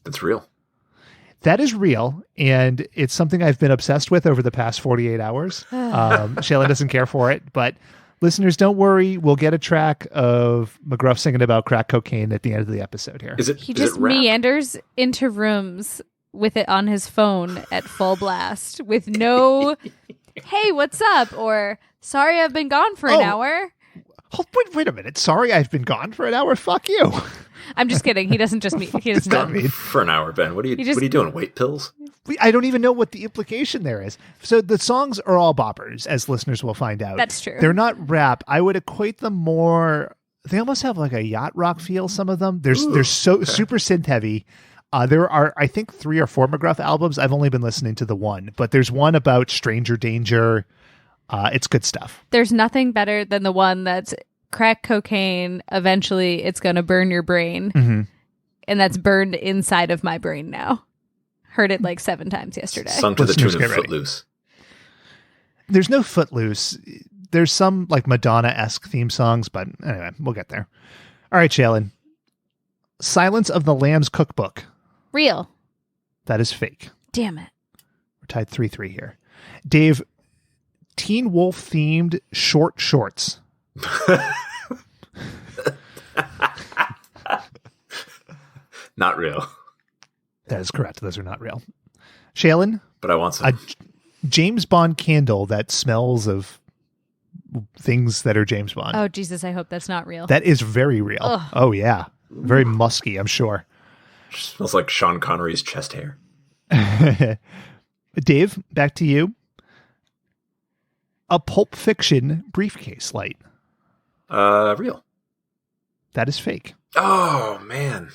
That's real. That is real, and it's something I've been obsessed with over the past 48 hours. Shaylin doesn't care for it, but listeners, don't worry. We'll get a track of McGruff singing about crack cocaine at the end of the episode here. He just meanders into rooms with it on his phone at full blast with no, hey, what's up? Or, sorry, I've been gone for an hour. Oh, wait a minute. Sorry, I've been gone for an hour. Fuck you. I'm just kidding. He doesn't just mean. He doesn't Gone for an hour, Ben. What are you doing? Weight pills? I don't even know what the implication there is. So the songs are all boppers, as listeners will find out. That's true. They're not rap. I would equate them more. They almost have like a yacht rock feel. Some of them. They're super synth heavy. There are, I think, 3 or 4 McGruff albums. I've only been listening to the one, but there's one about stranger danger. It's good stuff. There's nothing better than the one that's crack cocaine. Eventually, it's going to burn your brain. Mm-hmm. And that's burned inside of my brain now. Heard it like 7 times yesterday. Sung to the tune of Footloose. There's no Footloose. There's some like Madonna-esque theme songs, but anyway, we'll get there. All right, Shaylin. Silence of the Lambs cookbook. Real. That is fake. Damn it. We're tied 3-3 here. Dave, Teen Wolf themed short shorts. Not real. That is correct. Those are not real. Shaylin? But I want some. A James Bond candle that smells of things that are James Bond. Oh, Jesus, I hope that's not real. That is very real. Ugh. Oh, yeah. Very musky, I'm sure. Smells like Sean Connery's chest hair. Dave, back to you. A Pulp Fiction briefcase light. Real. That is fake. Oh, man.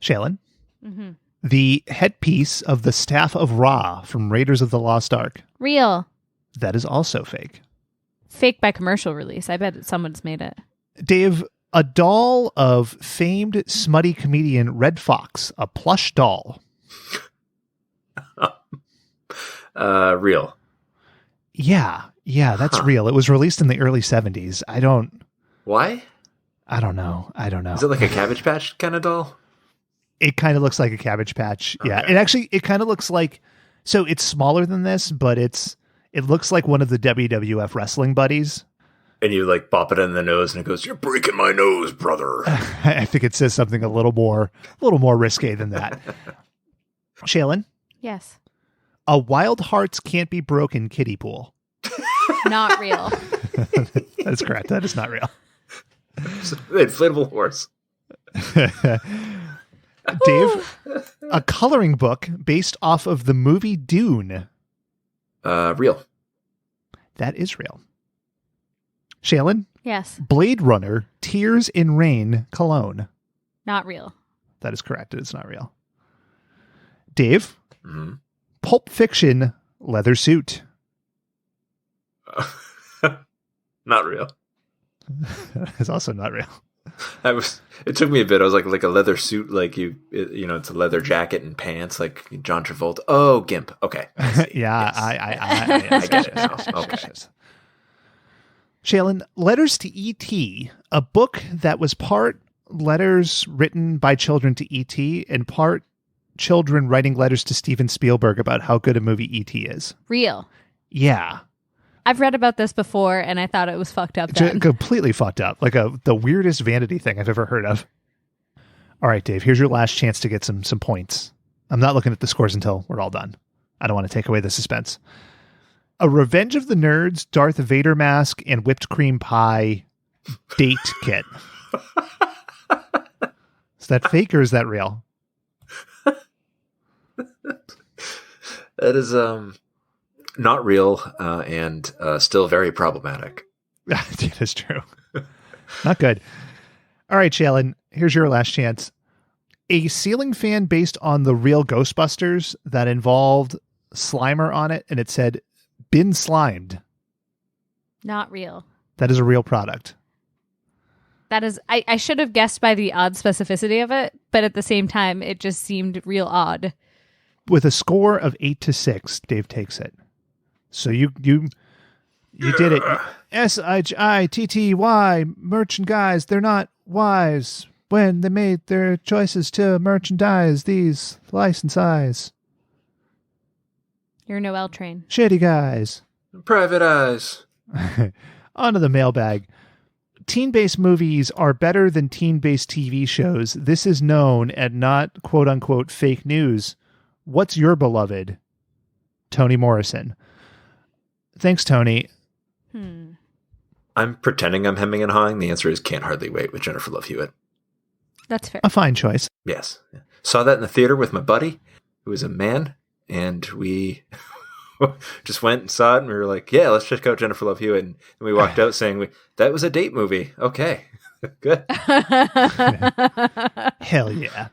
Shaylin? Mm-hmm. The headpiece of the Staff of Ra from Raiders of the Lost Ark. Real. That is also fake. Fake by commercial release. I bet someone's made it. Dave, a doll of famed smutty comedian Red Fox. A plush doll. Real. Yeah, that's real. It was released in the early 70s. Why? I don't know. Is it like a Cabbage Patch kind of doll? It kind of looks like a Cabbage Patch. Okay. Yeah, it kind of looks like, so it's smaller than this, but it looks like one of the WWF wrestling buddies. And you like bop it in the nose and it goes, "You're breaking my nose, brother." I think it says something a little more risque than that. Shaylin? Yes. A Wild Hearts Can't Be Broken kiddie pool. Not real. That's correct. That is not real. The inflatable horse. Dave, a coloring book based off of the movie Dune. Real. That is real. Shaylin? Yes. Blade Runner Tears in Rain cologne. Not real. That is correct. It is not real. Dave? Mm-hmm. Pulp Fiction leather suit. Not real. It's also not real. It took me a bit. I was like a leather suit, like it's a leather jacket and pants, like John Travolta. Oh, GIMP. Okay. Yeah, yes. I get it now. Okay. Shaylin, Letters to E.T., a book that was part letters written by children to E.T. and part children writing letters to Steven Spielberg about how good a movie E.T. is. Real. Yeah. I've read about this before, and I thought it was fucked up then. Completely fucked up. Like the weirdest vanity thing I've ever heard of. All right, Dave, here's your last chance to get some points. I'm not looking at the scores until we're all done. I don't want to take away the suspense. A Revenge of the Nerds, Darth Vader mask, and whipped cream pie date kit. Is that fake or is that real? That is not real and still very problematic. That is true. Not good. All right, Shaylin, here's your last chance. A ceiling fan based on the real Ghostbusters that involved Slimer on it, and it said, "Been slimed." Not real. That is a real product. That is, I should have guessed by the odd specificity of it, but at the same time, it just seemed real odd. With a score of 8-6, Dave takes it. So you did it. SHITTY, merchant guys, they're not wise when they made their choices to merchandise these licenses. You're a Noel train. Shitty guys. Private eyes. On to the mailbag. Teen-based movies are better than teen-based TV shows. This is known and not quote-unquote fake news. What's your beloved? Toni Morrison. Thanks, Tony. I'm pretending I'm hemming and hawing. The answer is Can't Hardly Wait with Jennifer Love Hewitt. That's fair. A fine choice. Yes. Saw that in the theater with my buddy, who was a man, and we just went and saw it, and we were like, yeah, let's check out Jennifer Love Hewitt. And we walked out saying, that was a date movie. Okay, good. Hell yeah.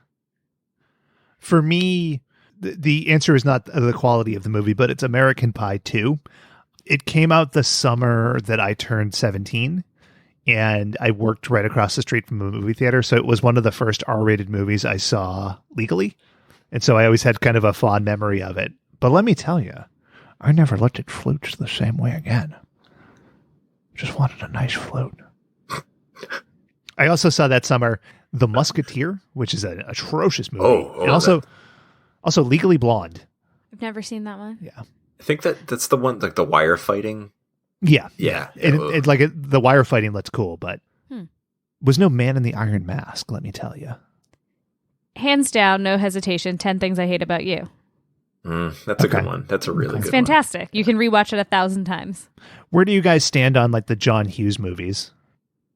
For me, the answer is not the quality of the movie, but it's American Pie 2. It came out the summer that I turned 17, and I worked right across the street from a movie theater. So it was one of the first R-rated movies I saw legally. And so I always had kind of a fond memory of it. But let me tell you, I never looked at flutes the same way again. Just wanted a nice flute. I also saw that summer The Musketeer, which is an atrocious movie. And also Legally Blonde. I've never seen that one. Yeah. I think that's the one, like the wire fighting. Yeah. Yeah. The wire fighting looks cool, but was no Man in the Iron Mask, let me tell you. Hands down, no hesitation, 10 Things I Hate About You. That's a good one. That's a really good one. It's fantastic. You can rewatch it 1,000 times. Where do you guys stand on like the John Hughes movies?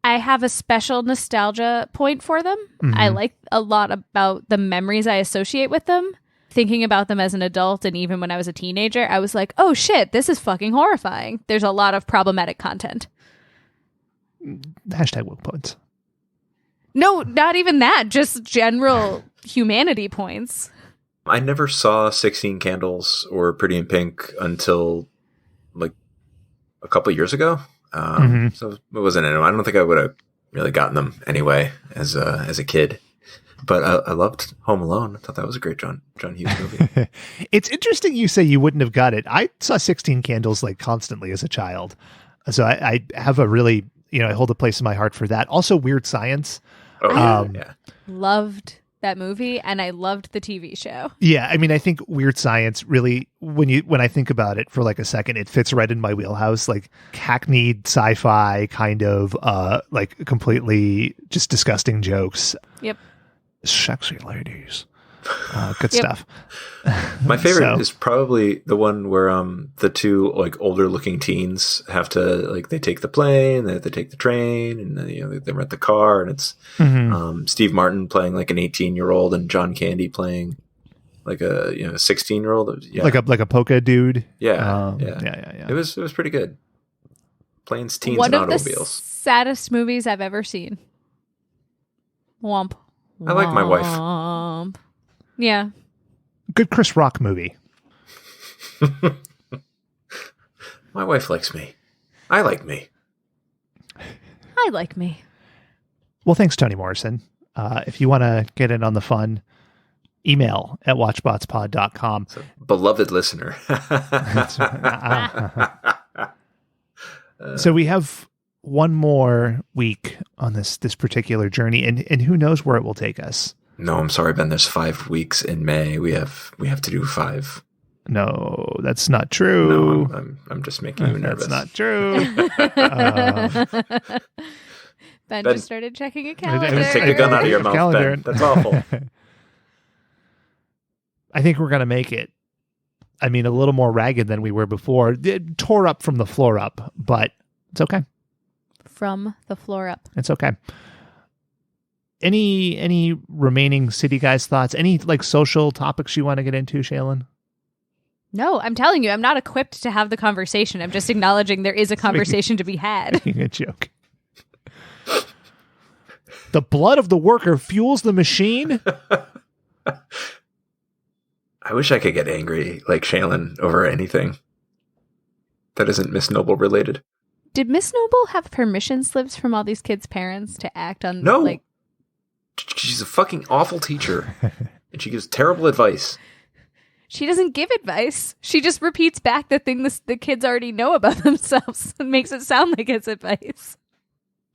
I have a special nostalgia point for them. Mm-hmm. I like a lot about the memories I associate with them. Thinking about them as an adult and even when I was a teenager, I was like, oh shit, this is fucking horrifying. There's a lot of problematic content. Hashtag woke points. No, not even that. Just general humanity points. I never saw 16 Candles or Pretty in Pink until like a couple of years ago. So it wasn't. I don't think I would have really gotten them anyway as a kid. But I loved Home Alone. I thought that was a great John Hughes movie. It's interesting you say you wouldn't have got it. I saw 16 Candles like constantly as a child. So I have a really, I hold a place in my heart for that. Also Weird Science. Yeah. Loved that movie, and I loved the TV show. Yeah, I mean, I think Weird Science really, when I think about it for like a second, it fits right in my wheelhouse, like hackneyed sci-fi kind of, like completely just disgusting jokes. Yep. Sexy ladies. Good stuff. My favorite is probably the one where the two like older looking teens have to like they take the plane, they have to take the train, and then they rent the car, and it's Steve Martin playing like an 18-year-old and John Candy playing like a 16-year-old. Yeah. Like a polka dude. Yeah. It was pretty good. Planes, teens, and automobiles. One of the saddest movies I've ever seen. Womp. I like My Wife. Yeah. Good Chris Rock movie. My wife likes me. I like me. I like me. Well, thanks, Toni Morrison. If you want to get in on the fun, email at watchbotspod.com. Beloved listener. So we have one more week on this particular journey, and who knows where it will take us. No, I'm sorry, Ben. There's 5 weeks in May. We have to do 5. No, that's not true. No, I'm just making you nervous. That's not true. Ben just started checking a calendar. Take a gun out of your mouth, Ben. That's awful. I think we're going to make it. I mean, a little more ragged than we were before. It tore up from the floor up, but it's okay. From the floor up. It's okay. Any remaining City Guys thoughts? Any like social topics you want to get into, Shaylin? No, I'm telling you, I'm not equipped to have the conversation. I'm just acknowledging there is a conversation to be had. Making a joke. The blood of the worker fuels the machine. I wish I could get angry like Shaylin over anything that isn't Miss Noble related. Did Miss Noble have permission slips from all these kids' parents to act on? No. She's a fucking awful teacher, and she gives terrible advice. She doesn't give advice. She just repeats back the thing the kids already know about themselves and makes it sound like it's advice.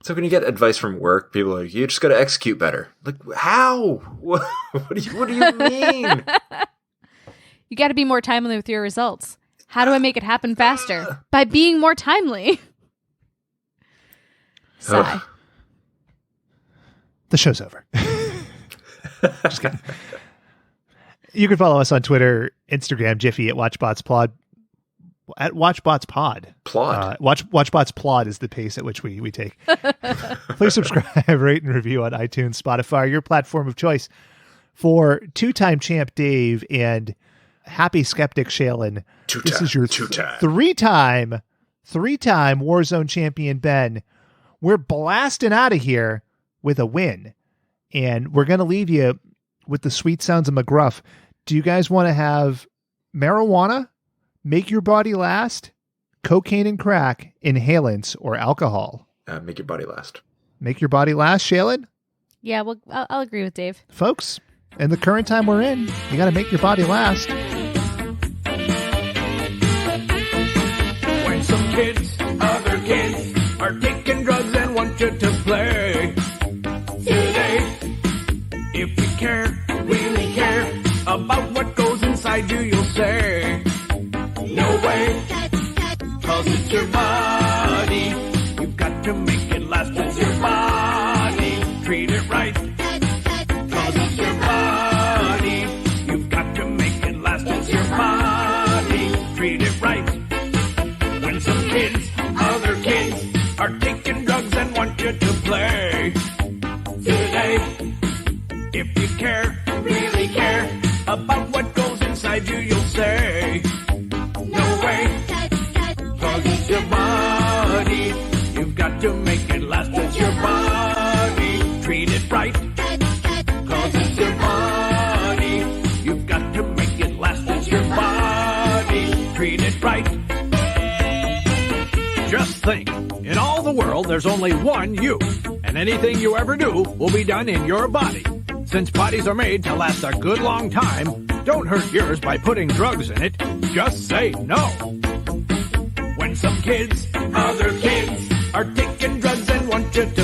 So when you get advice from work, people are like, you just got to execute better. Like, how? What do you mean? You got to be more timely with your results. How do I make it happen faster? By being more timely. Sigh. The show's over. Just kidding. You can follow us on Twitter, Instagram, Jiffy at WatchbotsPod. At Watchbots Pod. Plod. Watchbots Plod is the pace at which we take. Please subscribe, rate, and review on iTunes, Spotify, your platform of choice. For two-time champ Dave and happy skeptic Shaylin, this is your three-time Warzone champion Ben. We're blasting out of here with a win. And we're going to leave you with the sweet sounds of McGruff. Do you guys want to have marijuana, make your body last, cocaine and crack, inhalants, or alcohol? Make your body last. Make your body last, Shaylin? Yeah, well, I'll agree with Dave. Folks, in the current time we're in, you got to make your body last. When some kids, other kids, are taking drugs and want you to play today, if you care, really care about what goes inside you, you'll say no way, 'cause it's your body. You've got to make it last. It's your body. Treat it right, 'cause it's your body. You've got to make it last. It's your body. Treat it right. When some kids, other kids, are taking drugs and want you to play today, if you care, really care about what goes inside you, you'll say no way, 'cause it's your body. You've got to make it last. It's your body. Treat it right, 'cause it's your body. You've got to make it last. It's your body. Treat it right. Just think, in all the world, there's only one you, and anything you ever do will be done in your body. Since bodies are made to last a good long time, don't hurt yours by putting drugs in it. Just say no. When some kids, other kids, are taking drugs and want you to